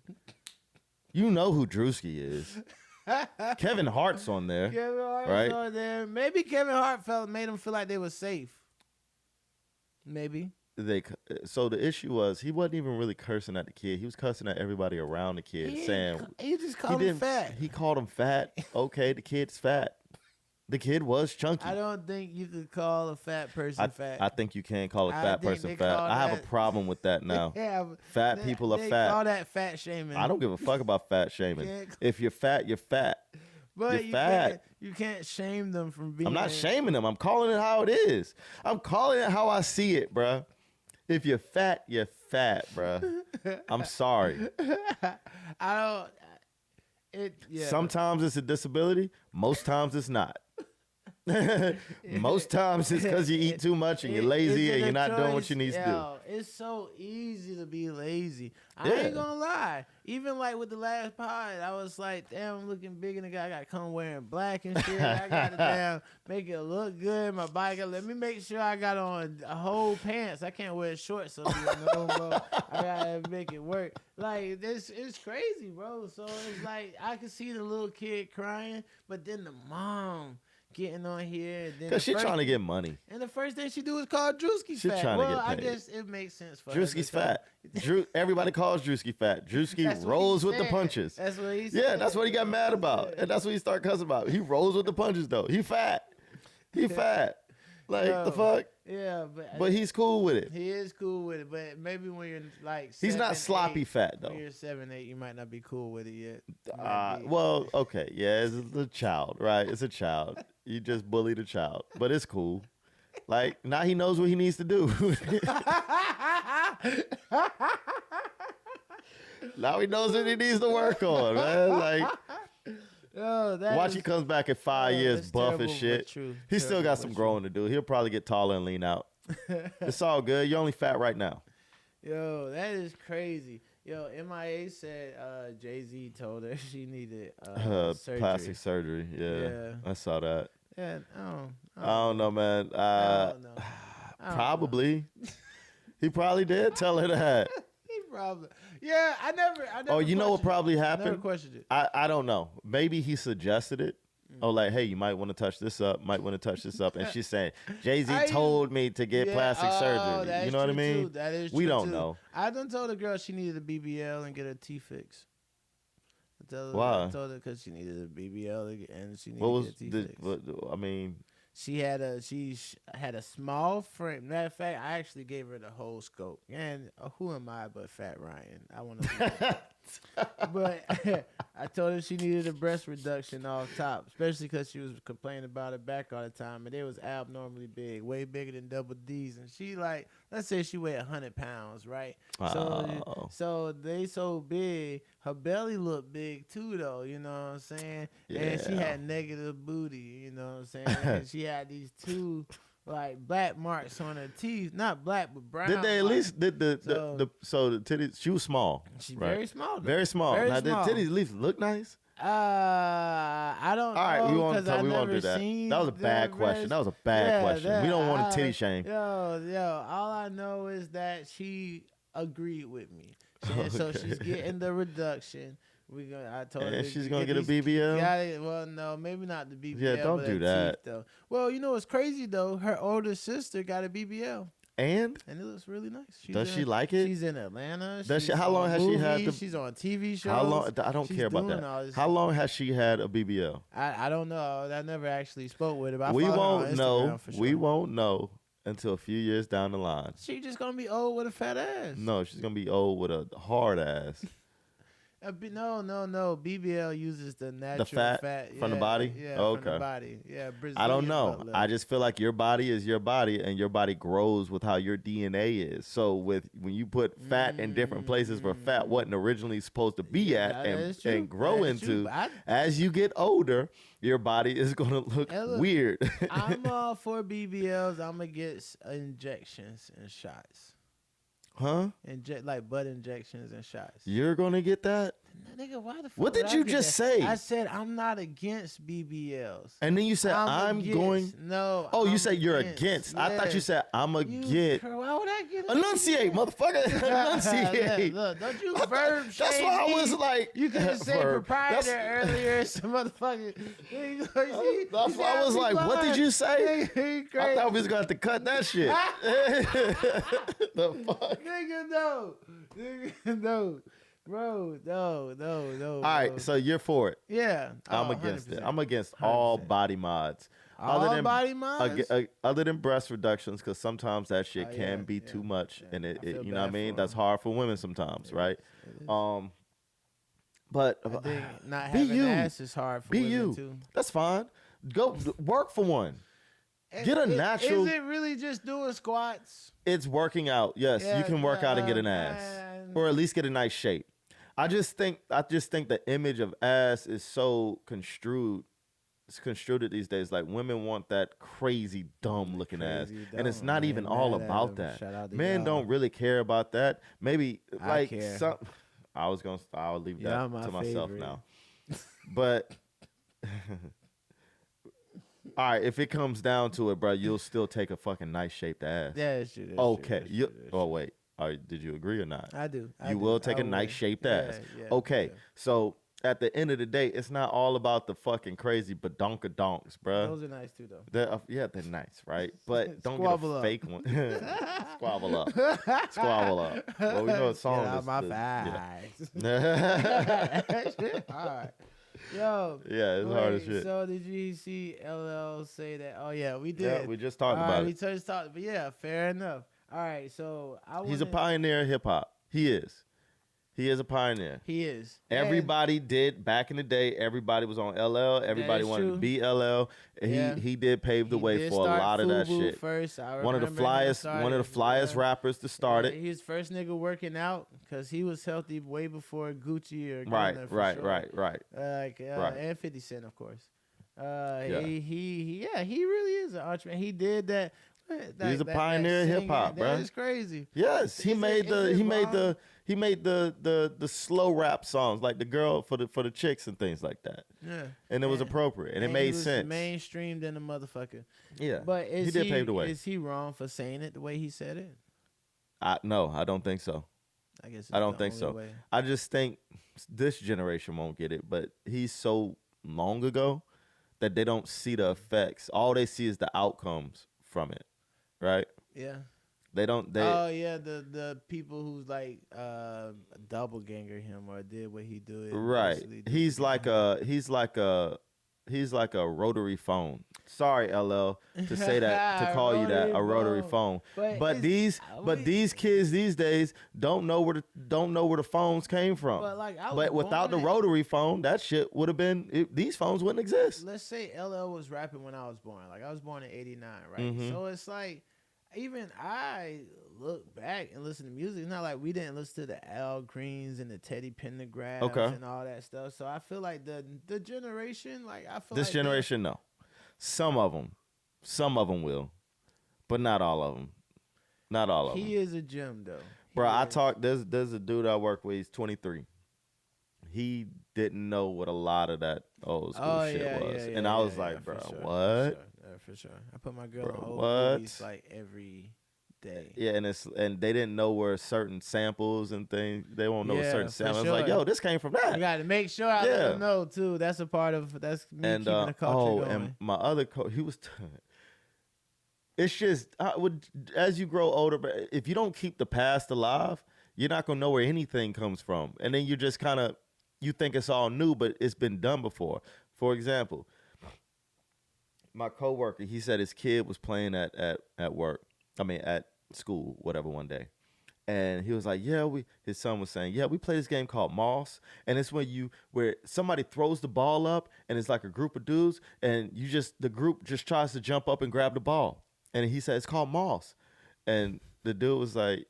You know who Drewski is. Kevin Hart's on there. Kevin Hart's right? on there. Maybe Kevin Hart made them feel like they were safe. Maybe. So the issue was he wasn't even really cursing at the kid. He was cursing at everybody around the kid, saying he just called him fat. He called him fat. Okay, the kid's fat. The kid was chunky. I don't think you could call a fat person fat. I think you can call a fat person fat. call I have a that- problem with that now. Yeah, Fat people are they fat. call that fat shaming. I don't give a fuck about fat shaming. Can't- If you're fat, you're fat. But you're fat. You can't shame them from being. I'm not shaming them. I'm calling it how it is. I'm calling it how I see it, bruh. If you're fat, bruh. I'm sorry. I don't. Yeah. Sometimes it's a disability. Most times it's not. Most times it's because you eat too much and you're lazy and you're not doing what you need to do. It's so easy to be lazy. I Yeah. ain't gonna lie. Even like with the last pod, I was like, damn, I'm looking big in the guy. I got to come wearing black and shit. I got to damn make it look good. My bike, let me make sure I got on a whole pants. I can't wear shorts so no more. I gotta make it work. Like this, it's crazy, bro. So it's like I could see the little kid crying, but then the mom getting on here. Because she's trying to get money. And the first thing she do is call Drewski She fat. trying to Well, get I paid. guess it makes sense for Drewski's her. fat. Everybody calls Drewski fat. Drewski That's what rolls he with the said. punches. That's what he said. Yeah, that's what he got mad about. And that's what he started cussing about. He rolls with the punches, though. He fat. He fat. Like, Yo, the fuck? Yeah, But he's cool with it. he is cool with it. But maybe when you're like He's not 7, sloppy 8, fat, though. When you're 7, 8, you might not be cool with it yet. You might be- Well, okay. Yeah, it's a child, right? It's a child. You just bullied a child. But it's cool. Like, now he knows what he needs to do. Now he knows what he needs to work on, man. Like, Oh, that watch is- he comes back in 5 years, that's buff terrible, as but shit. true. He still Terrible, got but some true. growing to do. He'll probably get taller and lean out. It's all good. You're only fat right now. Yo, that is crazy. Yo, MIA said Jay-Z told her she needed surgery. Plastic surgery. Yeah, I saw that. Yeah, I don't know, man. I don't know. Probably. He probably did tell her that. He probably. Yeah, I never. Oh, you know what questioned it. probably I never happened? questioned it. I don't know. Maybe he suggested it. Oh, like, hey, you might want to touch this up. Might want to touch this up. And she's saying, Jay-Z told me to get plastic surgery. That You is know what I true, mean? too. That is We true, don't too. know. I done told a girl she needed a BBL and get her teeth fixed. Why? I told her because she needed a BBL and she needed What was to get her teeth fixed. I mean, She had a small frame. Matter of fact, I actually gave her the whole scope. And who am I but Fat Ryan? I want to. But I told her she needed a breast reduction off top, especially because she was complaining about her back all the time, and it was abnormally big, way bigger than double D's. And she like, let's say she weighed 100 pounds, right? Oh. So they so big, her belly looked big too, though. You know what I'm saying? And she Yeah. had negative booty. You know what I'm saying? And she had these two like black marks on her teeth, not black but brown. did they at marks. least did the titties? She was small. She right? very small. Though. Very small. Very Now small. did titties at least look nice? I don't All right, know we won't because I we won't never do that. seen That was a bad the question. rest. That was a bad question. We don't want to titty I- shame. Yo, all I know is that she agreed with me. So Okay. she's getting the reduction. I told her And to she's gonna get a these- BBL? got it. Well, no, maybe not the BBL. Yeah, don't but do a that. teeth, though. Well, you know what's crazy though? Her older sister got a BBL. And it looks really nice. does she like it? She's in Atlanta. Does She's how long on has she had movies, the? She's on TV shows. How long? I don't She's care about doing all that. this How long has she had a BBL? I don't know. I never actually spoke with her. But I We follow her on won't know. Instagram for sure. We won't know until a few years down the line. She just gonna be old with a fat ass. No, she's gonna be old with a hard ass. No. BBL uses the natural fat from the body? Yeah, Okay. from the body. Yeah, I don't Brazilian know. butt lift. I just feel like your body is your body, and your body grows with how your DNA is. So when you put fat in different places where fat wasn't originally supposed to be at that is true. and grow That is true. into, But as you get older, your body is gonna look Hey, look, weird. I'm all for BBLs. I'm gonna get injections and shots. Huh? Like butt injections and shots. You're gonna get that? Nigga, why the fuck What would did I you get just that? say? I said I'm not against BBLs. And then you said I'm against. going. No. Oh, you I'm said you're against. I thought you Yes. said I'm a get. Why would I get Enunciate, motherfucker. Enunciate. Look, don't you verb shame That's why I me. was like, You could just say verb. proprietor earlier. Some motherfucker. That's why I was like, what did you say? I thought we was gonna have to cut that shit. The fuck? Nigga, no. Nigga, no. Bro, no. All right, so you're for it. Yeah. I'm against it. I'm against all 100%. body mods. All body mods? Other than breast reductions, because sometimes that shit Oh, can yeah, be yeah, too much, yeah. and I feel you know what I bad mean. for That's 'em. hard for women sometimes, right? It is. But I think not be having you. ass is hard for Be women you. too. That's fine. Go work for one. Get a natural. Is it really just doing squats? It's working out. Yes, you can work out and get an ass, man. or at least get a nice shape. I just think the image of ass is so construed. It's construed these days. Like women want that crazy dumb looking ass, Crazy and it's dumb. not I even ain't all mad at about them. that. Shout out to Men y'all. don't really care about that. Maybe I like care. some. I'll leave Y'all that my to myself favorite. now. But all right, if it comes down to it, bro, you'll still take a fucking nice shaped ass. Yeah, that's true. That's Okay. True, You. that's true, Oh wait. Did you agree or not? I do. You will take a nice shaped ass. Okay. So at the end of the day, it's not all about the fucking crazy badonkadonks, bro. Those are nice too, though. They're nice, right? But don't Squabble get a up. fake one. Squabble up. Squabble up. Well, we know a song. Get out is my yeah. face. All right. Yo. Yeah, it's hard as wait, shit. So did you see LL say that? Oh yeah, we did. Yeah, we just talked All about right, it. We just talked, but yeah, fair enough. All right, so He's a pioneer in hip hop. He is. He is a pioneer. He is. Everybody did back in the day. Everybody was on LL. Everybody is wanted true. to be LL. Yeah. He did pave the He way did for a start lot of that FUBU shit. First, I One of the remember him flyest started, rappers to start yeah, it. He was first nigga working out because he was healthy way before Gucci or Right, Gunna, for right, sure. right. Right. Right. And 50 Cent, of course. Yeah. He really is an entrepreneur. He did that. He's a pioneer in hip hop, bro. That is crazy. Yes, he made the slow rap songs like the girl for the chicks and things like that. Yeah. And it was appropriate and it he made was sense. Mainstreamed in the motherfucker. Yeah, But he did pave the way. Is he wrong for saying it the way he said it? No, I don't think so. I guess I don't the think only so. way. I just think this generation won't get it, but he's so long ago that they don't see the effects. All they see is the outcomes from it, right? Yeah. They don't. Oh yeah, the people who's like doppelganger him or did what he did. Right. basically did. He's like a rotary phone. Sorry, LL, to say that, to call you that, a rotary phone. But these kids these days don't know where the phones came from. But without the rotary phone, that shit would have been. These phones wouldn't exist. Let's say LL was rapping when I was born. Like I was born in '89, right? Mhm. So it's like even I look back and listen to music. It's not like we didn't listen to the Al Greens and the Teddy Pendergrass and all that stuff. So I feel like the generation, like I feel This like generation, no. Some of them will, but not all of them. Not all of them. He is a gem though. Bro, there's a dude I work with. He's 23. he didn't know what a lot of that old school shit was. And I was like, bro, for sure, what? for sure. I put my girl Bro, on old what? movies like every day. Yeah, and they didn't know where certain samples and things. They won't know certain for samples. I was sure. like, yo, this came from that. You got to make sure I let them know too. That's a part of me keeping the culture going. And my other coach, he was. It's just as you grow older, but if you don't keep the past alive, you're not gonna know where anything comes from, and then you just kind of you think it's all new, but it's been done before. For example, my coworker, he said his kid was playing at work. I mean, at school, whatever, one day. And he was like, yeah, his son was saying, yeah, we play this game called Moss. And it's where somebody throws the ball up and it's like a group of dudes and the group just tries to jump up and grab the ball. And he said, it's called Moss. And the dude was like,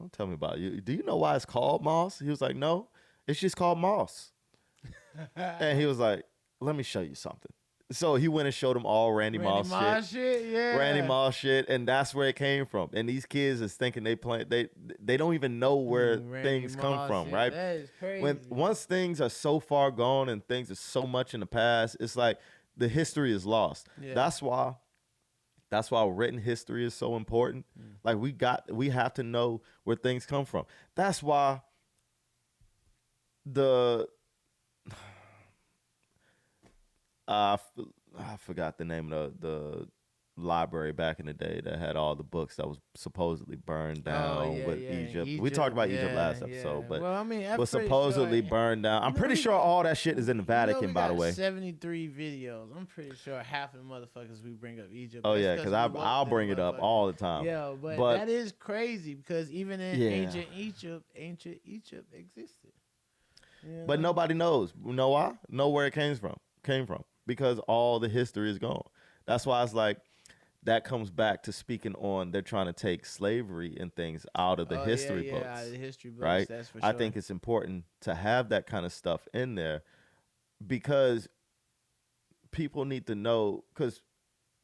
don't tell me about it. Do you know why it's called Moss? He was like, no, it's just called Moss. And he was like, let me show you something. So he went and showed them all Randy Moss shit. Yeah. Randy Moss shit, and that's where it came from. And these kids is thinking they don't even know where things come from, shit. right? That is crazy. Once things are so far gone and things are so much in the past, it's like the history is lost. Yeah. That's why written history is so important. Like we have to know where things come from. That's why I forgot the name of the library back in the day that had all the books that was supposedly burned down with Egypt. We talked about Egypt last episode, but was supposedly burned down. I'm pretty sure all that shit is in the Vatican, by the way. 73 videos. I'm pretty sure half of the motherfuckers we bring up Egypt. Oh yeah, because I'll bring it up all the time. Yeah, but that is crazy because even in ancient Egypt existed. But nobody knows. You know why? Know where it came from. Because all the history is gone. That's why it's like that comes back to speaking on they're trying to take slavery and things out of the history books. Out of the history books, right? That's for sure. I think it's important to have that kind of stuff in there because people need to know, because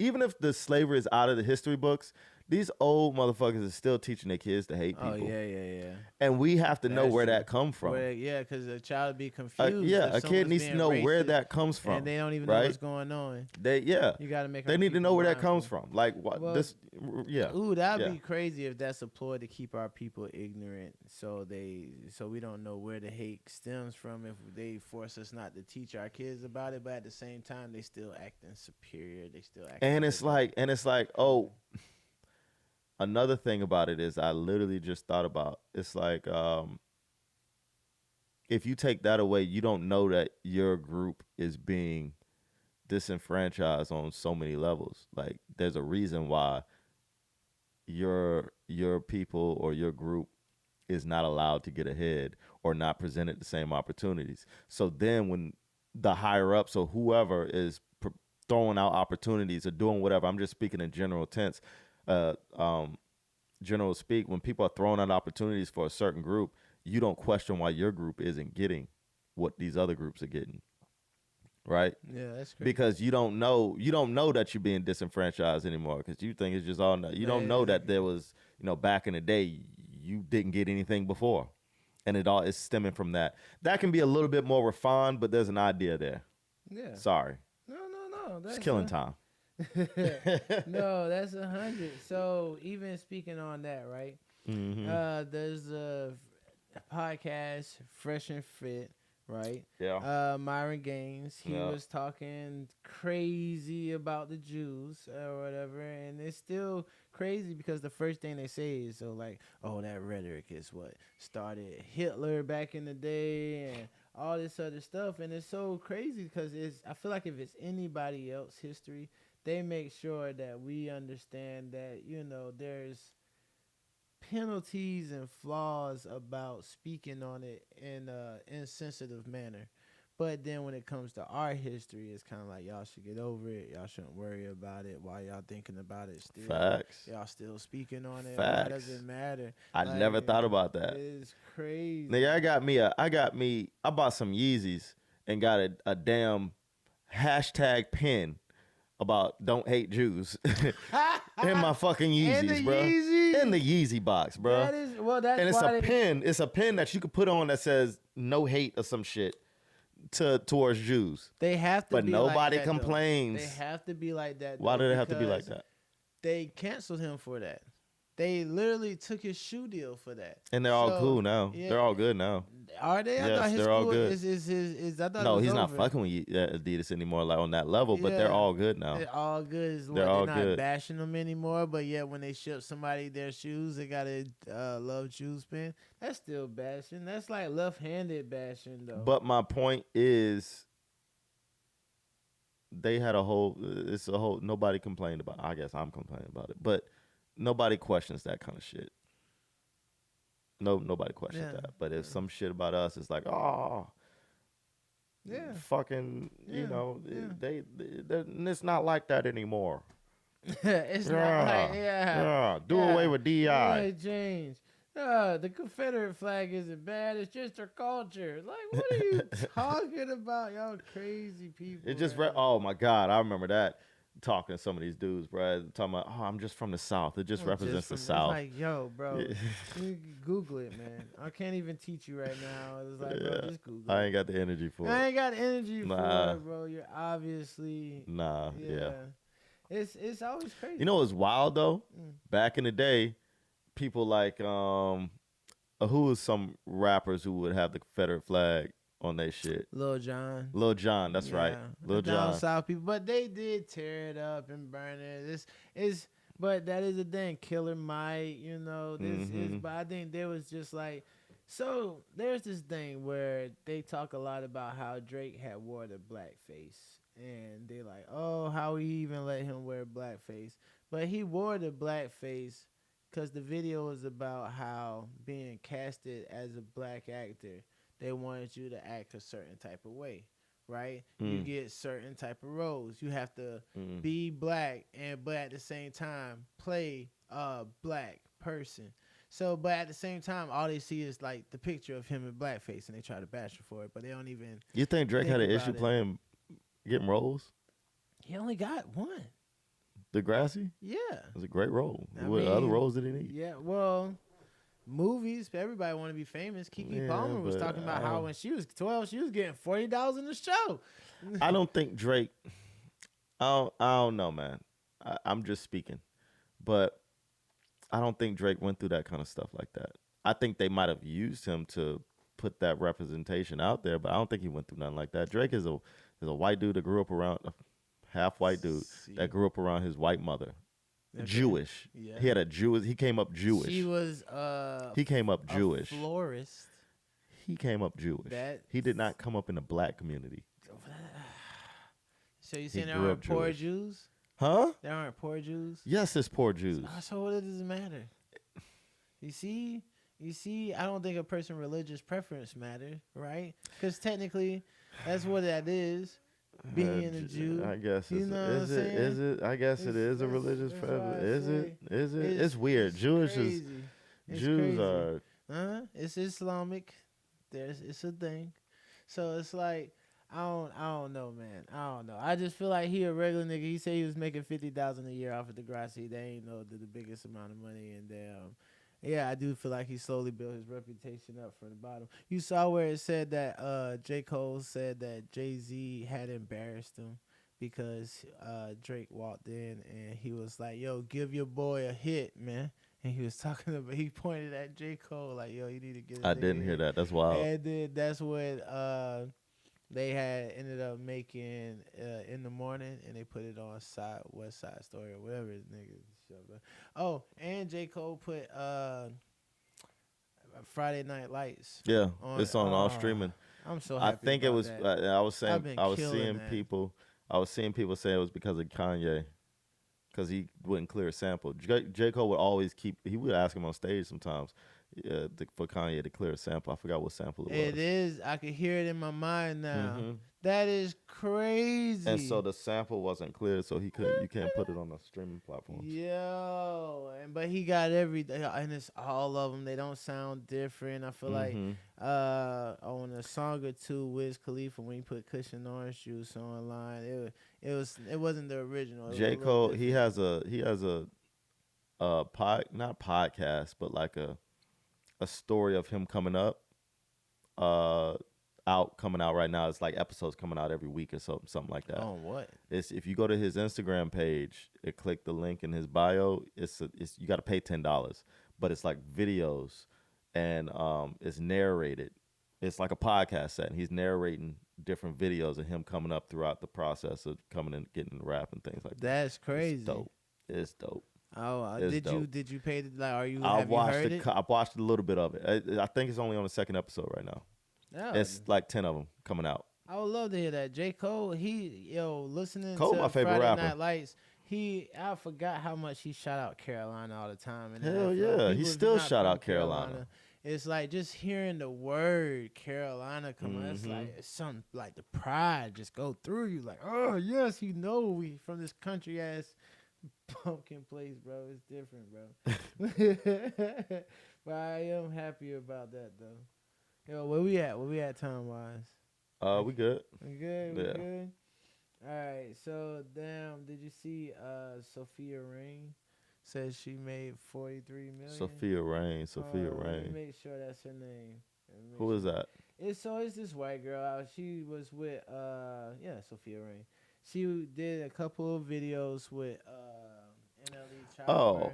even if the slavery is out of the history books, these old motherfuckers are still teaching their kids to hate people. Oh, yeah. And we have to know where that comes from. Because a child would be confused. A kid needs to know where that comes from. And they don't even know what's going on. You got to make they need to know where that comes from. Like, what? Ooh, that'd be crazy if that's a ploy to keep our people ignorant so we don't know where the hate stems from, if they force us not to teach our kids about it, but at the same time, they still acting superior. They still acting. And it's like, oh... Another thing about it is I literally just thought about, it's like if you take that away, you don't know that your group is being disenfranchised on so many levels. Like there's a reason why your people or your group is not allowed to get ahead or not presented the same opportunities. So then when the higher ups or whoever is throwing out opportunities or doing whatever, I'm just speaking in general tense, general speak, when people are throwing out opportunities for a certain group, you don't question why your group isn't getting what these other groups are getting, right? Yeah, that's crazy. Because you don't know that you're being disenfranchised anymore, because you think it's just all, you don't know that there was, back in the day, you didn't get anything before, and it all is stemming from that. That can be a little bit more refined, but there's an idea there. Yeah. Sorry. No. It's killing time. No, that's 100. So even speaking on that, right? Mm-hmm. There's a podcast, Fresh and Fit, right? Yeah. Myron Gaines, he was talking crazy about the Jews or whatever, and it's still crazy because the first thing they say is that rhetoric is what started Hitler back in the day and all this other stuff, and it's so crazy because I feel like if it's anybody else's history, they make sure that we understand that, there's penalties and flaws about speaking on it in an insensitive manner. But then when it comes to our history, it's kind of like y'all should get over it. Y'all shouldn't worry about it. While y'all thinking about it still. Facts. Y'all still speaking on it. Facts. Why does it matter? I never thought about that. It's crazy. Nigga, I bought some Yeezys and got a damn hashtag pin about don't hate Jews in my fucking And the Yeezys, bro. Yeezy? In the Yeezy box, bro. That is that's and it's why a they, pin. It's a pin that you could put on that says no hate or some shit towards Jews. they have to But be nobody like that, complains. They have to be like that. Why though, do they have to be like because that? They canceled him for that. They literally took his shoe deal for that. And they're all cool now. Yeah. They're all good now. Are they? I Yes, thought his they're all school good. is I thought No, it was he's not over. fucking with Adidas anymore, like on that level. But they're Yeah. all good now. They're all good. They're all not good. bashing them anymore. But yet when they ship somebody their shoes, they got a Love Jews pin. That's still bashing. That's like left-handed bashing though. But my point is, they had a whole. It's a whole. Nobody complained about. I guess I'm complaining about it, but nobody questions that kind of shit. No, nobody questions that. But if some shit about us, it's like, oh, yeah, fucking, Yeah. you know, Yeah. it's not like that anymore. it's not like Do away with DI. Yeah, James. The Confederate flag isn't bad. It's just our culture. Like, what are you talking about? Y'all crazy people. It just man. oh my god, I remember that. Talking to some of these dudes, bro, talking about, oh, I'm just from the South. It just represents the South. It's like, yo, bro, you Google it, man. I can't even teach you right now. It's like, bro, just Google it. I ain't got the energy for it. I ain't got energy Nah. for it, bro. You're obviously Yeah. It's always crazy. You know what's wild though? Back in the day, people like who was some rappers who would have the Confederate flag on their shit? Lil Jon. Lil Jon, that's right. Lil Down Jon. south people, but they did tear it up and burn it. This is, but that is the thing. Killer Mike, you know, this is. But I think there was just like, so there's this thing where they talk a lot about how Drake had wore the blackface, and they like, oh, how he even let him wear blackface, but he wore the blackface because the video was about how being casted as a black actor, they wanted you to act a certain type of way, right? You get certain type of roles. You have to be black, but at the same time play a black person. So, but at the same time, all they see is like the picture of him in blackface, and they try to bash him for it, but they don't even. You think Drake had an issue playing? getting roles? He only got one. Degrassi? Yeah. It was a great role. I What mean, other roles did he need? Yeah, well, movies. Everybody want to be famous. Keke Yeah, Palmer was but talking about how when she was 12, she was getting $40 in the show. I don't think Drake. I don't know, man. I'm just speaking, but I don't think Drake went through that kind of stuff like that. I think they might have used him to put that representation out there, but I don't think he went through nothing like that. Drake is a white dude that grew up around half white dude that grew up around his white mother. Okay. Jewish. Yeah. He had a Jewish. He came up Jewish. He was. He came up Jewish. Florist. He came up Jewish. He did not come up in the black community. So you saying there aren't poor Jews? Huh? There aren't poor Jews? Yes, there's poor Jews. So what does it matter? You see, I don't think a person's religious preference matters, right? Because technically, that's what that is. Being a Jew. I guess. You know what I'm saying? Is it? I guess it is a religious preference. Is it? It's weird. Jewish crazy. Jews are. It's Islamic. It's a thing. So it's like, I don't know, man. I don't know. I just feel like he a regular nigga. He said he was making $50,000 a year off of Degrassi. They ain't know the biggest amount of money, and yeah, I do feel like he slowly built his reputation up from the bottom. You saw where it said that J. Cole said that Jay-Z had embarrassed him because Drake walked in and he was like, "Yo, give your boy a hit, man." And he was talking about, he pointed at J. Cole like, "Yo, you need to get." I didn't hear that. That's wild. And then that's when they had ended up making In the Morning, and they put it on West Side Story or whatever his nigga show. Oh, and J. Cole put Friday Night Lights. Yeah, it's on all streaming. I'm so happy. I think it was. I was saying. I was seeing that. people. I was seeing people say it was because of Kanye, because he wouldn't clear a sample. J. Cole would always keep. He would ask him on stage sometimes. For Kanye to clear a sample. I forgot what sample it was. It is. I can hear it in my mind now. That is crazy. And so the sample wasn't clear, so you can't put it on the streaming platforms. Yo, but he got everything, and it's all of them. They don't sound different. I feel like on a song or two, Wiz Khalifa, when he put Cushion Orange Juice online, it wasn't the original. J. Cole, he has a not podcast, but like a story of him coming up. Coming out right now. It's like episodes coming out every week or something like that. Oh, what? It's if you go to his Instagram page and click the link in his bio, it's you got to pay $10, but it's like videos and it's narrated. It's like a podcast set, and he's narrating different videos of him coming up throughout the process of coming and getting rap and things like that. That's crazy. It's dope. It's dope. Oh, It's dope. did you pay the, like? Are you? I have you watched heard it? I watched a little bit of it. I think it's only on the second episode right now. Oh, It's like 10 of them coming out. I would love to hear that. J. Cole, listening Cole, to my favorite Friday rapper. Night Lights, I forgot how much he shout out Carolina all the time. And Hell I feel yeah, like he people still not shout from out Carolina. It's like just hearing the word Carolina come out. It's like it's something like the pride just go through you. Like, oh yes, we from this country ass pumpkin place, bro. It's different, bro. But I am happy about that though. Yo, where we at? Where we at time wise? We good. We good? We Yeah. good? Alright, so did you see Sophia Rain says she made 43 million? Sophia Rain. Let me make sure that's her name. Who is that? It's this white girl. She was with Sophia Rain. She did a couple of videos with NLE Chopper.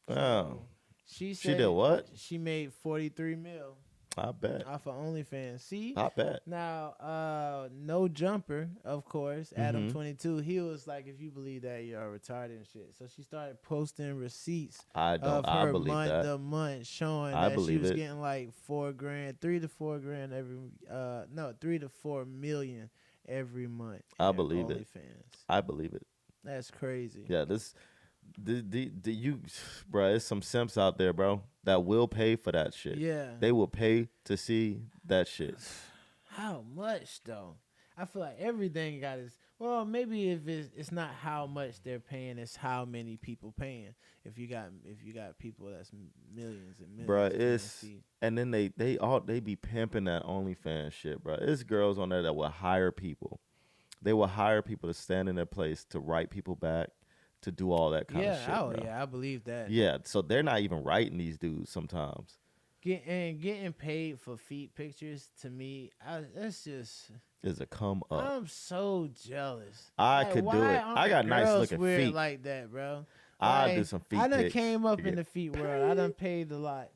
Oh. She said did what? She made 43 mil. I bet. Off of OnlyFans. See? I bet. Now, No Jumper, of course, Adam 22, he was like, if you believe that, you're retarded and shit. So she started posting receipts of her month to month showing that she was getting like $4,000, $3 to $4 grand every, $3 to $4 million every month. I believe it. OnlyFans. I believe it. That's crazy. Yeah, there's some simps out there, bro, that will pay for that shit. Yeah. They will pay to see that shit. How much though? I feel like everything got its. Well, maybe if it's not how much they're paying, it's how many people paying. If you got people that's millions and millions. Bro, and then they be pimping that OnlyFans shit, bro. It's girls on there that will hire people. They will hire people to stand in their place to write people back, to do all that kind of shit. Bro. Yeah, I believe that. Yeah, so they're not even writing these dudes sometimes. Getting paid for feet pictures, to me, that's just is a come up. I'm so jealous. I could do it. I got nice looking feet like that, bro. I do some feet. I done pics. came up in the feet world. I done paid a lot.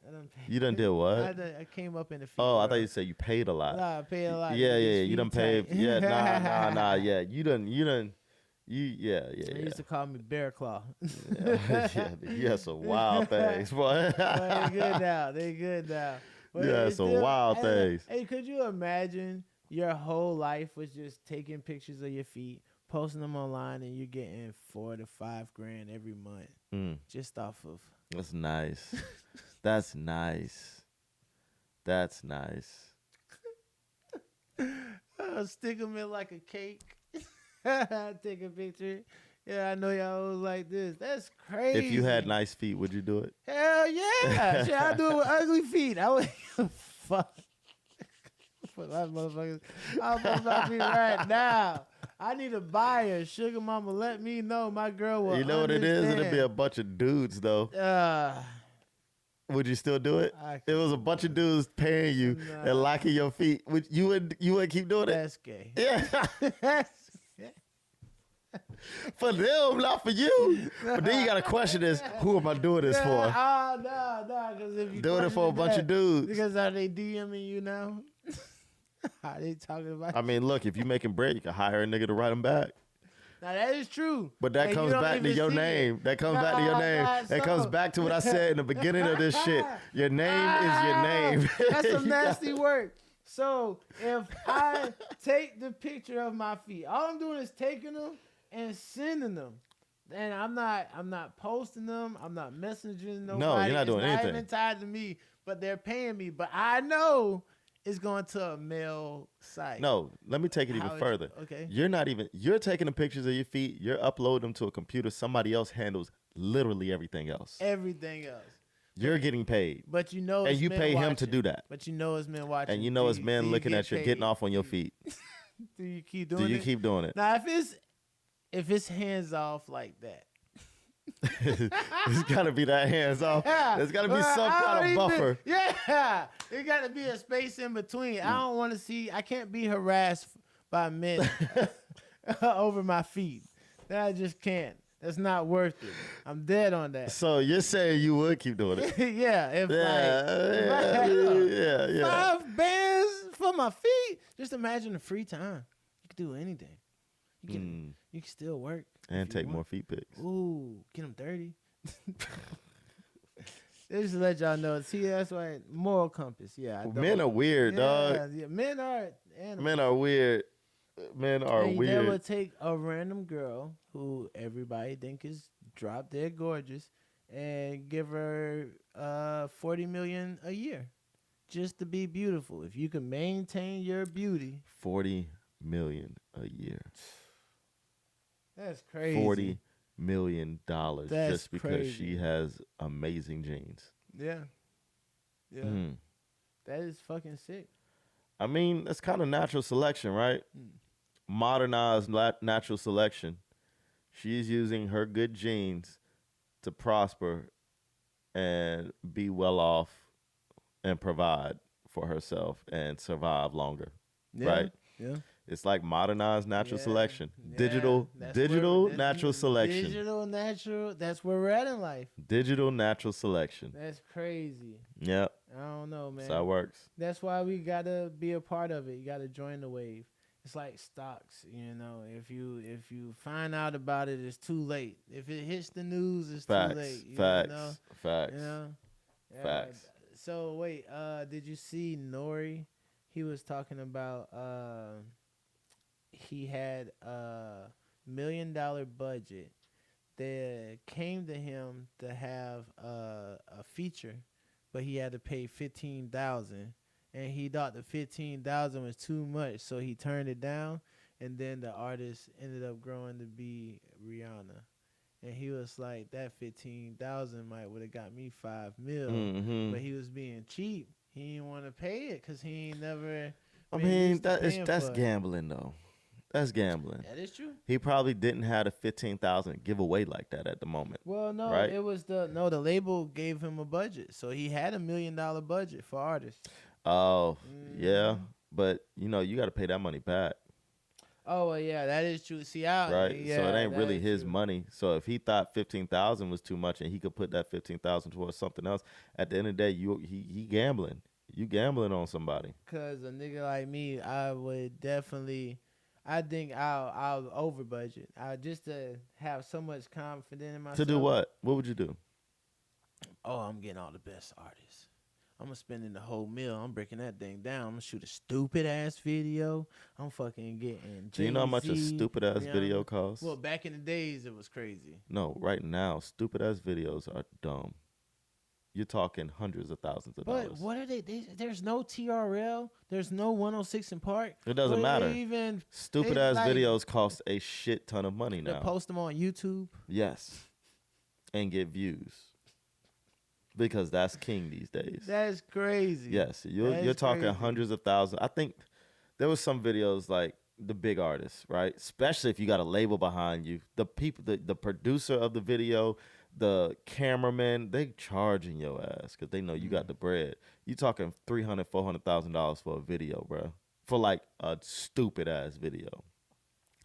You done did what? I came up in the feet. Oh, I thought you said you paid a lot. Nah, I paid a lot. Yeah. You done paid. Yeah, nah. Yeah, you done. Yeah. They used to call me Bear Claw. Yeah, some wild things, boy. They good now. But yeah, some wild things. Hey, could you imagine your whole life was just taking pictures of your feet, posting them online, and you're getting $4 to $5 grand every month just off of? That's nice. That's nice. That's nice. I'll stick them in like a cake. Take a picture. Yeah, I know y'all was like this. That's crazy. If you had nice feet, would you do it? Hell yeah. Shit, I'd do it with ugly feet. I would fuck. Put my motherfuckers. I'm about me right now. I need a buyer. Sugar mama, let me know. My girl will. You know what it is? It'll be a bunch of dudes though. Would you still do it? It was a bunch of dudes paying you and liking your feet. You would keep doing it? That's gay. Yeah. For them, not for you. But then you got to question this: who am I doing this for? No. Because if you doing it for a bunch of dudes. Because are they DMing you now? Are they talking about? I mean, look, if you making bread, you can hire a nigga to write them back. Now that is true. But that comes back to your name. That comes back to your name. That comes back to what I said in the beginning of this shit. Your name is your name. That's some nasty work. So if I take the picture of my feet, all I'm doing is taking them and sending them. And I'm not posting them. I'm not messaging nobody. No, you're not doing anything. It's not even tied to me, but they're paying me. But I know it's going to a male site. No, let me take it even further. You're taking the pictures of your feet. You're uploading them to a computer. Somebody else handles literally everything else. Everything else. You're getting paid. But you know, and you pay him to do that. But you know, it's men watching. And you know, it's men looking at you getting off on your feet. Do you keep doing it? Do you keep doing it? Now, if it's hands off like that. It's got to be that hands off. There's got to be some kind of buffer. There got to be a space in between. I don't want to see. I can't be harassed by men over my feet. I just can't. That's not worth it. I'm dead on that. So you're saying you would keep doing it? If I had 5 bands for my feet, just imagine the free time. You can do anything. You can still work and take more feet pics. Ooh, get them dirty. Just to let y'all know. See, that's why moral compass. Yeah, men are weird, dog. Yeah, men are animals. Men are weird. Men are weird. They would take a random girl who everybody think is drop dead gorgeous and give her $40 million a year just to be beautiful. If you can maintain your beauty, $40 million a year. That's crazy. $40 million just because she has amazing genes. Yeah. That is fucking sick. I mean, that's kind of natural selection, right? Modernized natural selection. She's using her good genes to prosper and be well off and provide for herself and survive longer, right? Yeah. It's like modernized natural selection. Digital natural selection. Digital natural, that's where we're at in life. Digital natural selection. That's crazy. Yep. I don't know, man. That's how it works. That's why we got to be a part of it. You got to join the wave. It's like stocks, you know. If you find out about it, it's too late. If it hits the news, it's too late. Facts. You know? Facts. So wait, did you see Nori? He was talking about he had a $1 million budget that came to him to have a feature, but he had to pay $15,000. And he thought the $15,000 was too much, so he turned it down. And then the artist ended up growing to be Rihanna, and he was like, "That $15,000 might would have got me $5 million, but he was being cheap. He didn't want to pay it because he ain't never." I mean, that's gambling though. That's gambling. That is true. He probably didn't have a $15,000 giveaway like that at the moment. Well, no, right? It was the label gave him a budget, so he had $1 million budget for artists. Oh, yeah. But, you know, you got to pay that money back. Oh, well, yeah, that is true. See, right? So it ain't really his money. So if he thought $15,000 was too much and he could put that $15,000 towards something else, at the end of the day, he gambling. You gambling on somebody. Because a nigga like me, I would definitely, I think I'll over budget. Just to have so much confidence in myself. To do what? What would you do? Oh, I'm getting all the best artists. I'm going to spend in the whole meal. I'm breaking that thing down. I'm going to shoot a stupid-ass video. I'm fucking getting Jay-Z. Do you know how much a stupid-ass video costs? Well, back in the days, it was crazy. No, right now, stupid-ass videos are dumb. You're talking hundreds of thousands of dollars. But what are they? There's no TRL. There's no 106 in Park. It doesn't matter. Stupid-ass videos cost a shit ton of money now. They post them on YouTube? Yes. And get views. Because that's king these days. That's crazy. Yes, you're talking crazy. Hundreds of thousands. I think there was some videos like the big artists, right? Especially if you got a label behind you. The people, the producer of the video, the cameraman, they charging your ass because they know you got the bread. You talking $300,000, $400,000 for a video, bro. For like a stupid ass video,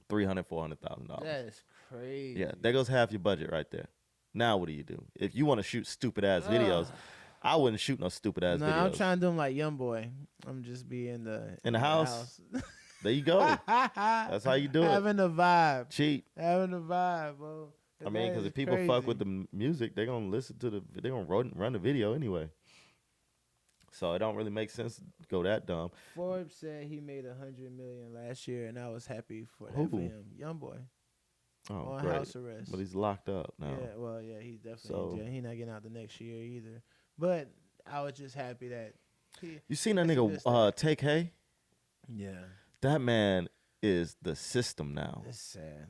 $300,000, $400,000. That's crazy. Yeah, there goes half your budget right there. Now what do you do? If you want to shoot stupid ass videos, I wouldn't shoot no stupid ass videos. I'm trying to do them like YoungBoy. I'm just be in the house. There you go. That's how you do it. Having a vibe. Cheap. Having a vibe, bro. I mean, because if people fuck with the music, they're gonna listen to they're gonna run the video anyway. So it don't really make sense to go that dumb. Forbes said he made $100 million last year, and I was happy for that for him. YoungBoy. Oh, on great. house arrest. But he's locked up now. Yeah, he's definitely in jail. He's not getting out the next year either. But I was just happy that You seen that That's a nigga good stat. Take Hay? Yeah, That man is the system now. it's sad.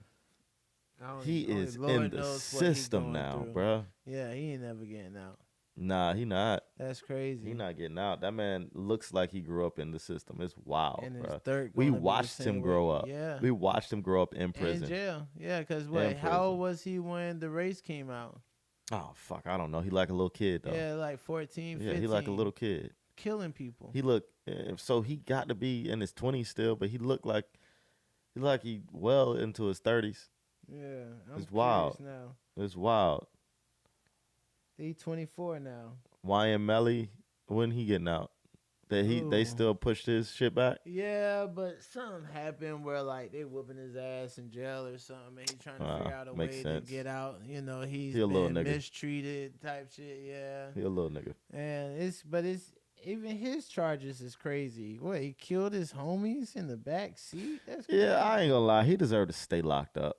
He Only is Lord in the knows what he system going now, through. bruh. Yeah, he ain't never getting out. Nah, he not. That's crazy. He not getting out. That man looks like he grew up in the system. It's wild, And his bruh. third We gonna be the watched him same grow way. up. Yeah. We watched him grow up in In prison. jail. Yeah, because In what? How prison. old was he when the race came out? Oh fuck, I don't know. He like a little kid though. Yeah, like 14, 15. Yeah, he like a little kid. Killing people. He look so he got to be in his 20s still, but he looked like he well into his 30s. Yeah, I'm It's wild. curious now. It's wild. He 24 now. YM Melly, when he getting out? They Ooh. still pushed his shit back. Yeah, but something happened where like they whooping his ass in jail or something, and he trying to figure out a way makes sense. to get out. You know, he's He a little been nigga. mistreated type shit. Yeah, He a little nigga. and it's even his charges is crazy. What, he killed his homies in the back seat? That's crazy. Yeah, I ain't gonna lie. He deserved to stay locked up.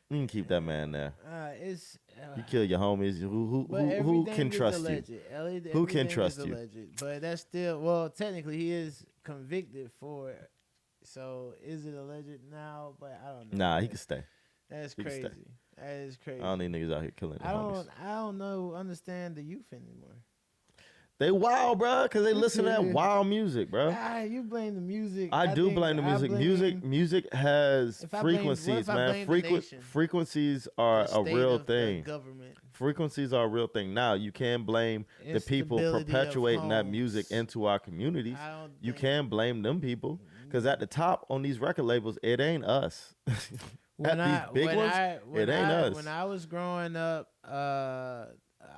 You can keep that man there. It's You kill your homies. Who everything can is trust alleged. you? Everything Who can is trust you? alleged. But that's still, well, technically he is convicted for it. So is it alleged now? But I don't know. Nah, he can stay. That's he can crazy. stay. That is crazy. I don't need niggas out here killing their homies. I don't understand the youth anymore. They wild, bro, because they listen to that wild music, bro. You blame the music. I do blame the music. Music has frequencies, man. Frequencies are a real thing. Government. Frequencies are a real thing. Now, you can blame the people perpetuating that music into our communities. You can blame them people, because at the top on these record labels, it ain't us. At these big ones, it ain't us. When I was growing up,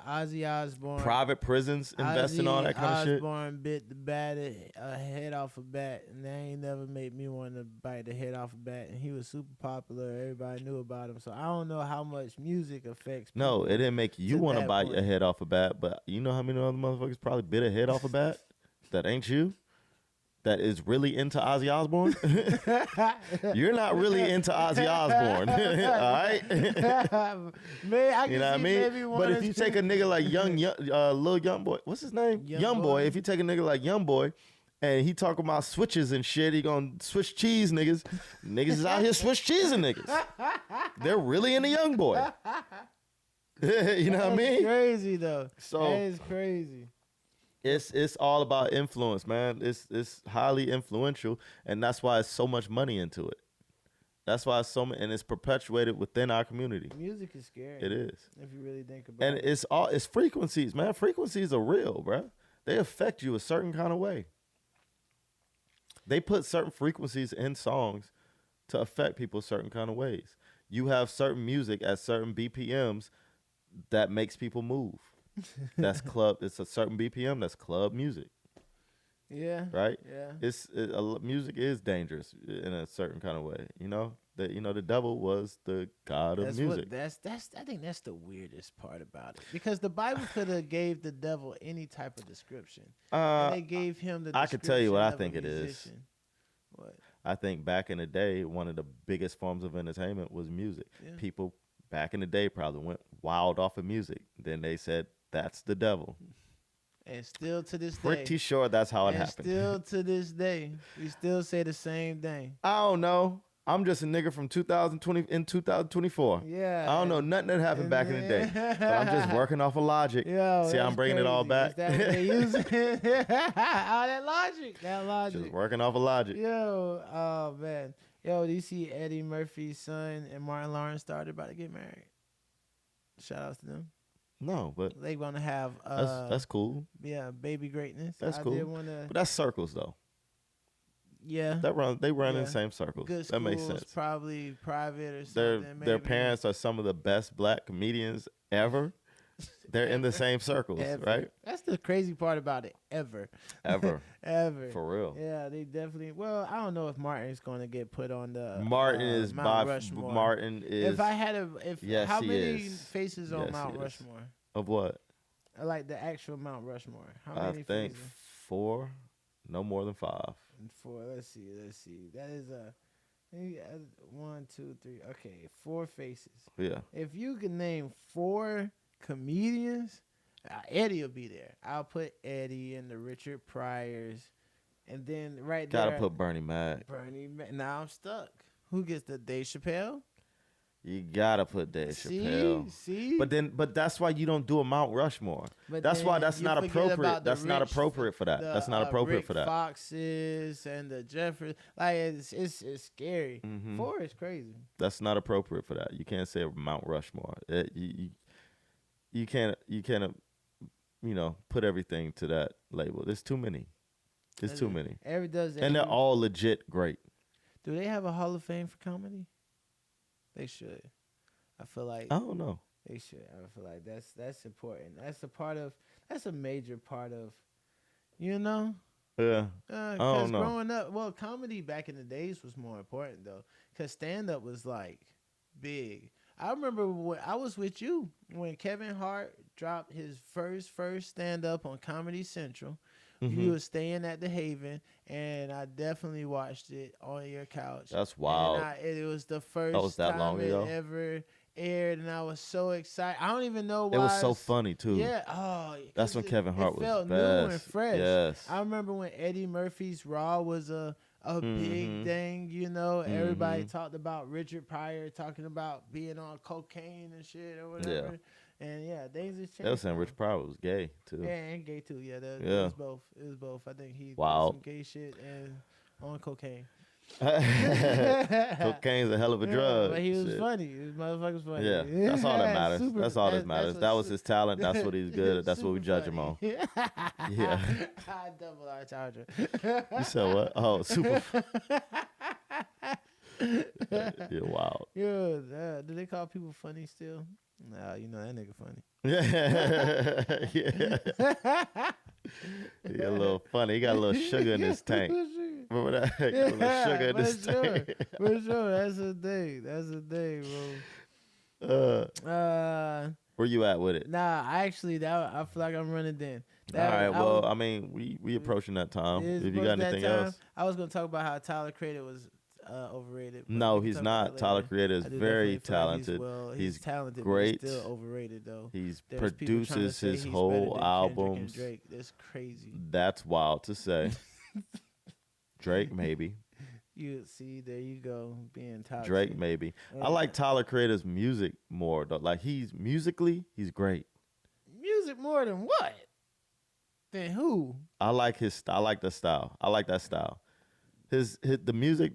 Ozzy Osbourne. Private prisons investing all that kind of shit. Osbourne bit the bat head off a bat, and they ain't never made me want to bite the head off a bat. And he was super popular. Everybody knew about him. So I don't know how much music affects people. No, it didn't make you want to bite your head off a bat, but you know how many other motherfuckers probably bit a head off a bat? That ain't you? That is really into Ozzy Osbourne? You're not really into Ozzy Osbourne, all right? Man, I can you know what I mean? But if you take a nigga like Lil Young Boy, what's his name? Young Boy. If you take a nigga like Young Boy, and he talking about switches and shit, he gonna switch cheese niggas. Niggas is out here switch cheesing niggas. They're really into Young Boy. You know what I mean? Crazy though. So that is crazy. It's all about influence, man. It's highly influential, and that's why it's so much money into it. That's why it's and it's perpetuated within our community. Music is scary. It is. If you really think about it. And it's frequencies, man. Frequencies are real, bro. They affect you a certain kind of way. They put certain frequencies in songs to affect people certain kind of ways. You have certain music at certain BPMs that makes people move. That's club. It's a certain BPM. That's club music. Yeah. Right. Yeah. Music is dangerous in a certain kind of way. You know that the devil was the god of music. I think that's the weirdest part about it, because the Bible could have gave the devil any type of description. And they gave him the. I could tell you what I think it is. What? I think back in the day, one of the biggest forms of entertainment was music. Yeah. People back in the day probably went wild off of music. Then they said, that's the devil. And still to this day. Pretty sure that's how it happened. Still to this day, we still say the same thing. I don't know. I'm just a nigga from 2024. Yeah. I don't know nothing that happened back in the day. So I'm just working off of logic. Yo, see, I'm bringing it all back. Is that what they use? That logic. Just working off of logic. Yo, oh man. Yo, do you see Eddie Murphy's son and Martin Lawrence about to get married? Shout outs to them. No, but they gonna have that's cool. Yeah, baby greatness. That's cool. But that's circles though. Yeah, they run in the same circles. Good schools, that makes sense. Probably private or something. Their parents are some of the best black comedians ever. They're in the same circles, right? That's the crazy part about it. Ever. For real. Yeah, they definitely. Well, I don't know if Martin's going to get put on the Martin is Mount Rushmore. Martin is. If I had yes, how many faces on Mount Rushmore? Of what? Like the actual Mount Rushmore. How many? I think faces? 4, no more than 5. 4. Let's see. That is 1, 2, 3. Okay, 4 faces. Yeah. If you can name 4 comedians, Eddie will be there. I'll put Eddie and the Richard Pryors, and then right Gotta there, put Bernie Mac. Now I'm stuck. Who gets the Dave Chappelle? You gotta put Dave Chappelle. See. But that's why you don't do a Mount Rushmore. But that's why that's you not forget appropriate. about the That's not Rich- appropriate for that. the, That's not appropriate Rick for that. Foxes and the Jeffers, like it's scary. Mhm. 4 is crazy. That's not appropriate for that. You can't say Mount Rushmore. You can't put everything to that label. There's too many. It's too many. And they're all legit great. Do they have a Hall of Fame for comedy? They should. I feel like I don't know. they should. I feel like that's important. That's a major part of, Yeah. because know. growing up, well, comedy back in the days was more important though, because stand up was like big. I remember when I was with you when Kevin Hart dropped his first stand up on Comedy Central. Mhm. You were staying at the Haven, and I definitely watched it on your couch. That's wild. And it was the first That was that time long ago? it ever aired, and I was so excited. I don't even know why. It was so funny too. Yeah. Oh, That's when Kevin Hart it was felt best. new and fresh. Yes. I remember when Eddie Murphy's Raw was a big Mhm. thing. Everybody talked about Richard Pryor talking about being on cocaine and shit or whatever. Yeah. And things has changed. They were saying Rich Pryor was gay too. Yeah, and gay too. Yeah, it Yeah. was both. It was both. I think he did Wow. some gay shit and on cocaine. Cocaine's a hell of a drug. But he was Shit. funny. This motherfucker's funny. Yeah, that's all that matters. Super- That's all that matters. what's That was his talent. That's what he's good at. That's what we super judge him on. funny. Yeah. Double R charger. You said what? Oh, super. You're wild. Yeah, do they call people funny still? Nah, that nigga funny. Yeah. Yeah. He a little funny. He got a little sugar in his tank. Remember that? Got a little sugar in his tank. For sure. That's a thing, bro. Where you at with it? Nah, I feel like I'm running then. All right. Well, I mean, we approaching that time. If you got anything else, I was gonna talk about how Tyler Creator was overrated. but no, we can he's talk about not. it Tyler later. Creator is I do very definitely feel like talented. He's talented, great. but he's still overrated though. He's There's people trying to produces say his he's whole better than Kendrick and albums. Drake. That's crazy. That's wild to say. Drake maybe. You see, there you go, being toxic. Drake maybe. I like Tyler Creator's music more though. Like he's great. Music more than what? Than who? I like the style. I like that style. The music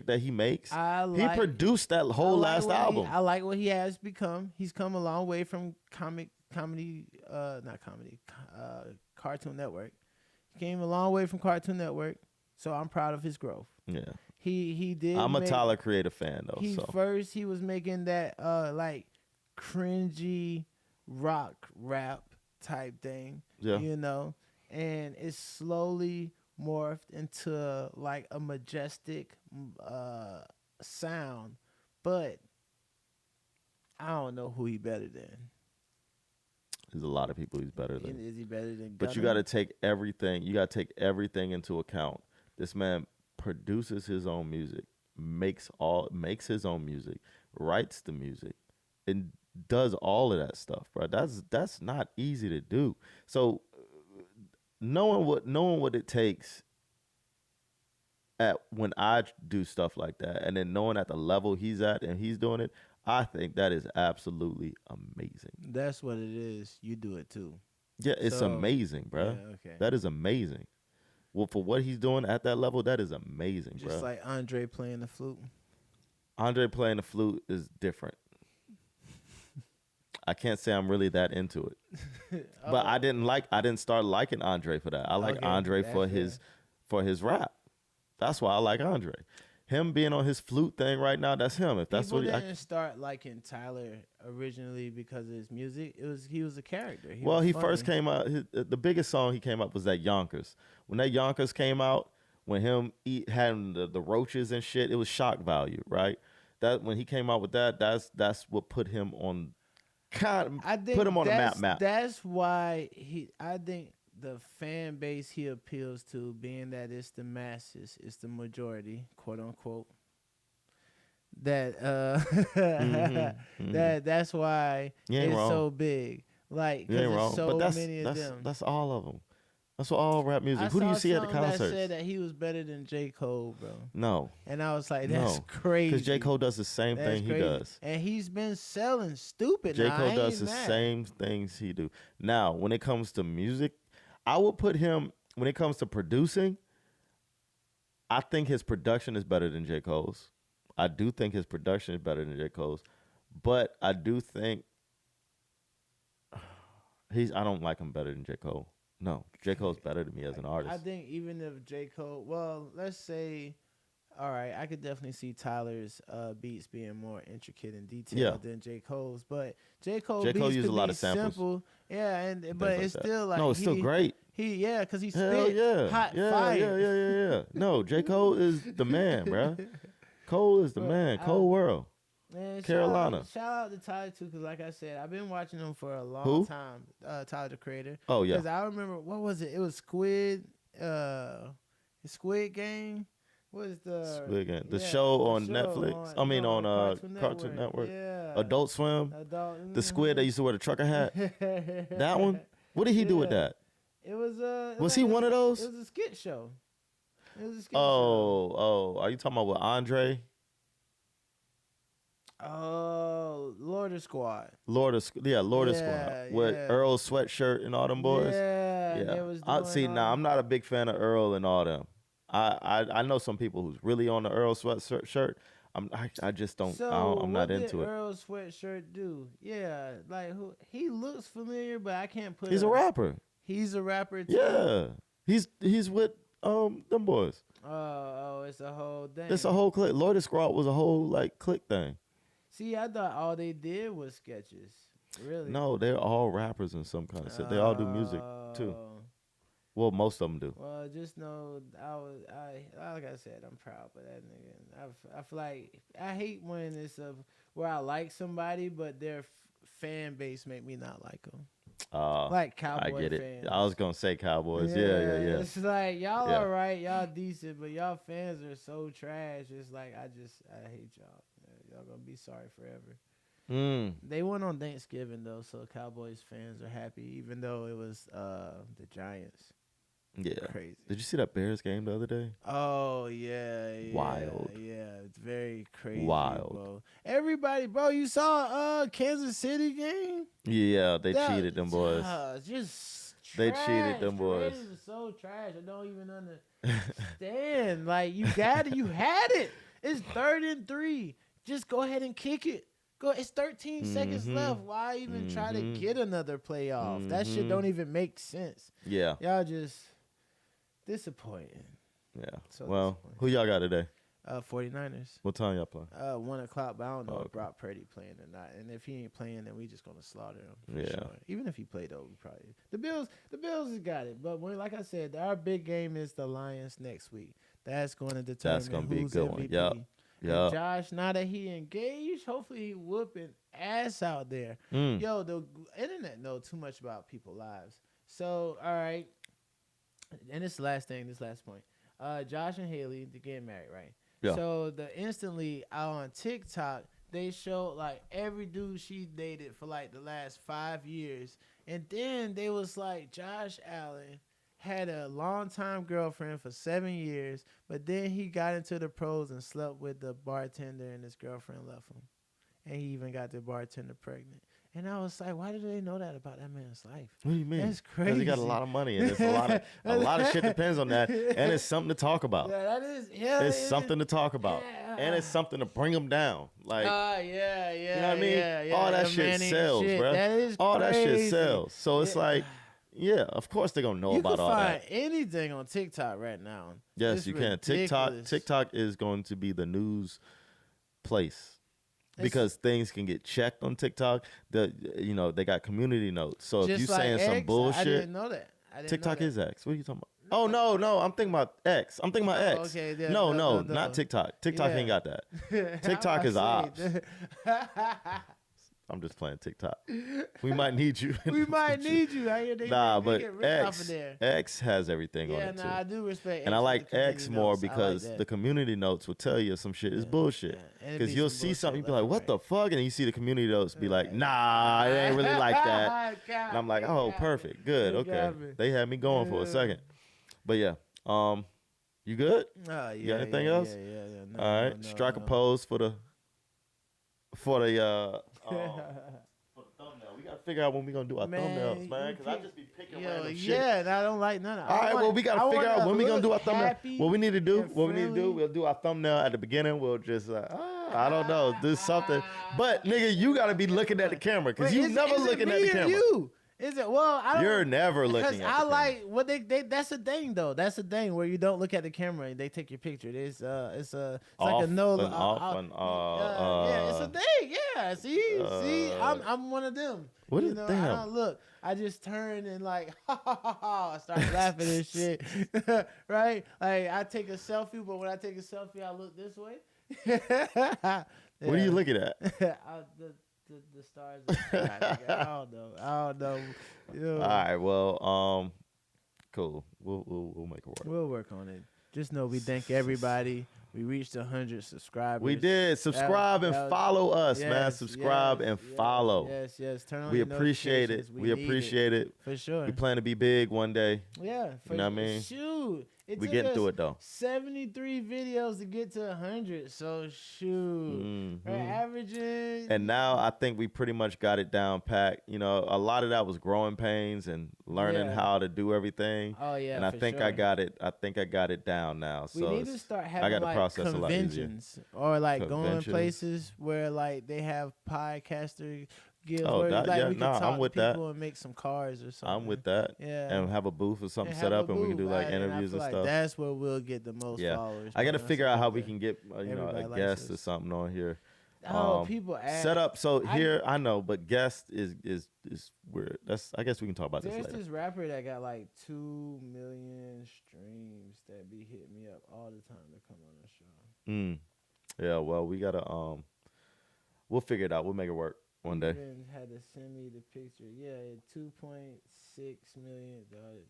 that he makes. He produced that whole last album. I like what he has become. He's come a long way from Cartoon Network. He came a long way from Cartoon Network, so I'm proud of his growth. Yeah. He did. I'm a Tyler Creator fan though. He was making that like cringy rock rap type thing. Yeah. And it's slowly morphed into like a majestic sound, but I don't know who he better than. There's a lot of people he's better than. Is he better than? But you got to take everything. You got to take everything into account. This man produces his own music, makes his own music, writes the music, and does all of that stuff, bro. That's not easy to do. So knowing what it takes at when I do stuff like that, and then knowing at the level he's at and he's doing it, I think that is absolutely amazing. That's what it is. You do it too. Yeah, it's amazing, bro. Yeah, okay. That is amazing. Well, for what he's doing at that level, that is amazing, bro. Just like Andre playing the flute. Andre playing the flute is different. I can't say I'm really that into it. But I didn't start liking Andre for that. I like Andre for his rap. That's why I like Andre. Him being on his flute thing right now, that's him. If that's People what didn't start liking Tyler originally because of his music. He was a character. He first came out. The biggest song he came up was that Yonkers. When that Yonkers came out, when him had the roaches and shit, it was shock value, right? That when he came out with that, that's what put him on. Put him on the map. That's why I think the fan base he appeals to, being that it's the masses, it's the majority, quote unquote. That that's why it's so big. Like, You because ain't there's wrong. so But many of them. that's all of them. That's what all rap music. I Who do you saw see at the something that concerts? said that he was better than J. Cole, bro. No. And I was like, that's No. crazy. Because J. Cole does the same That's thing crazy. he does. And he's been selling stupid. J. Now, Cole I does ain't the mad. same things he do. Now, when it comes to music, I would put him, when it comes to producing, I think his production is better than J. Cole's. I do think his production is better than J. Cole's. But I do think I don't like him better than J. Cole. No, J. Cole's better than me as an artist. I think even if J. Cole, well, let's say, all right, I could definitely see Tyler's beats being more intricate and detailed than J. Cole's, but J. Cole beats uses could a lot be of samples. Simple, yeah, but like it's that. still like No, it's still great. Because he Hell spit yeah. hot yeah, fire. Yeah. No, J. Cole is the man, bro. Cole is the man. Cole World. Man, Carolina. Shout out to Tyler too, because like I said, I've been watching him for a long time. Tyler the Creator. Oh yeah. Because I remember, what was it? It was Squid Game. What is the Squid Game? The show on Netflix. On Cartoon Network. Yeah. Adult Swim. The squid that used to wear the trucker hat. That one. What did he do with that? It was Was he one of those? It was a skit show. Are you talking about with Andre? Oh, Lord of Squad. Lord of Squad with Earl's sweatshirt and all them boys. Yeah. I'm not a big fan of Earl and all them. I know some people who's really on the Earl sweatshirt. I just don't. I'm not into it. What did Earl sweatshirt do? Yeah, like he looks familiar, but I can't put. He's a rapper. He's a rapper too. Yeah, he's with them boys. Oh, it's a whole thing. It's a whole clique. Lord of Squad was a whole like clique thing. See, I thought all they did was sketches. Really? No, they're all rappers in some kind of shit. They all do music too. Well, most of them do. Well, just know like I said, I'm proud of that nigga. I feel like I hate when it's where I like somebody, but their fan base make me not like them. Like Cowboy fans. I get it. I was gonna say Cowboys. Yeah. It's like y'all all right, y'all decent, but y'all fans are so trash. It's like I hate y'all. Y'all gonna be sorry forever. They won on Thanksgiving though, so Cowboys fans are happy, even though it was the Giants. Yeah. Crazy. Did you see that Bears game the other day? Oh yeah. Wild. Yeah, it's very crazy. Wild. Bro. Everybody, bro, you saw Kansas City game? Yeah, they cheated them boys. Just they trash. cheated them boys. It was so trash. I don't even understand. Like you got it, you had it. It's 3rd and 3. Just go ahead and kick it. It's 13 seconds left. Why even try to get another playoff? That shit don't even make sense. Yeah. Y'all just disappointing. Yeah. So who y'all got today? 49ers. What time y'all play? 1 o'clock, but I don't know if Brock Purdy playing or not. And if he ain't playing, then we just gonna slaughter him. For sure. Even if he played though, we probably the Bills has got it. But like I said, our big game is the Lions next week. That's going to determine be a who's good MVP. one. Yeah. Josh, now that he engaged, hopefully he whooping ass out there. Yo, the internet know too much about people's lives. So, all right. And this last point. Josh and Haley, they're getting married, right? Yeah. So instantly out on TikTok, they showed like every dude she dated for like the last 5 years. And then they was like, Josh Allen had a longtime girlfriend for 7 years, but then he got into the pros and slept with the bartender, and his girlfriend left him. And he even got the bartender pregnant. And I was like, why do they know that about that man's life? What do you mean? That's crazy. Because he got a lot of money, and it's a lot of shit depends on that, and it's something to talk about. Yeah, that is. Yeah, it's something to talk about, and it's something to bring them down. Like, yeah. You know what I mean? Yeah, all that shit sells, bro. That is all crazy. That shit sells. So it's like, yeah, of course they're gonna know about all that. You can find anything on TikTok right now. Yes, it's you ridiculous. can. TikTok is going to be the news place. Because things can get checked on TikTok. They got community notes. So if you saying some bullshit, I didn't know that. TikTok is X. What are you talking about? Oh no, I'm thinking about X. I'm thinking about X. Okay, yeah, no, not TikTok. TikTok ain't got that. TikTok is ops. I'm just playing TikTok. We might need you. We might need you. I hear they but get rich off of there. X has everything on it too. I do respect X. And I like the X more notes. because like the community notes will tell you some shit is bullshit. Because you'll see something, you be like, what the fuck? And you see the community notes be like, nah, it ain't really like that. And I'm like, oh, perfect. Good. Okay. They had me going for a second. But yeah. You good? You got anything else? Yeah. No, all right. Strike a pose for the thumbnail. We gotta figure out when we gonna do our thumbnails, man. Cause I just be picking random shit. Yeah, and I don't like none of it. All right, well, we gotta figure out when we gonna do our thumbnail. What we need to do, we'll do our thumbnail at the beginning. We'll just, I don't know, do something. But nigga, you gotta be looking at the camera, cause you never looking at the camera. Is it? Well, I don't. You're never looking at the camera. I like what they. That's the thing, though. That's the thing where you don't look at the camera and they take your picture. It's like a no. Yeah, it's a thing. Yeah, see, I'm one of them. What is damn? I don't look. I just turn and like I start laughing and shit. Right? Like I take a selfie, but when I take a selfie, I look this way. What are you looking at? The stars. I don't know. All right. Well, cool. We'll make it work. We'll work on it. Just know we thank everybody. We reached 100 subscribers. We did. Subscribe and follow us, man. Subscribe and follow. Yes. Turn on. We appreciate it. We appreciate it for sure. We plan to be big one day. Yeah. You know what I mean? Shoot. We getting through it though. 73 videos to get to 100. So shoot. We're averaging. And now I think we pretty much got it down packed. You know, a lot of that was growing pains and learning how to do everything. Oh yeah. And I think I got it. I think I got it down now. So we need to start having process conventions or like going places where like they have podcaster guilds where we can talk to people and make some cars or something. I'm with that. Yeah. And have a booth or something set up and we can do like interviews and stuff. That's where we'll get the most followers. I got to figure out how we can get a guest or something on here. People ask. Set up here I know, but guest is weird. I guess we can talk about this later. There's this rapper that got like 2 million streams that be hitting me up all the time to come on the show. Yeah, well, we gotta we'll figure it out. We'll make it work one day. Even had to send me the picture. Yeah, 2.6 million.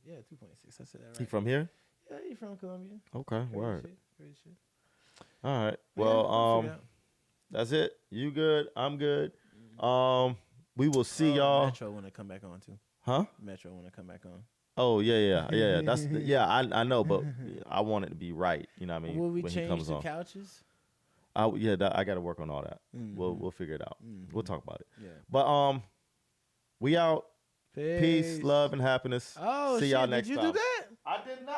Yeah, 2.6. I said that right. He from here? Yeah, he from Colombia. Okay, word. Great shit. All right. Well, that's it. You good? I'm good. We will see y'all. Metro want to come back on too. Huh? Metro want to come back on. Oh yeah. That's I know, but I want it to be right. You know what I mean? Will we when change he comes the on. Couches? I got to work on all that. We'll figure it out. We'll talk about it. Yeah. But we out. Peace, love, and happiness. Oh, see y'all next time. Did you do that? I did not.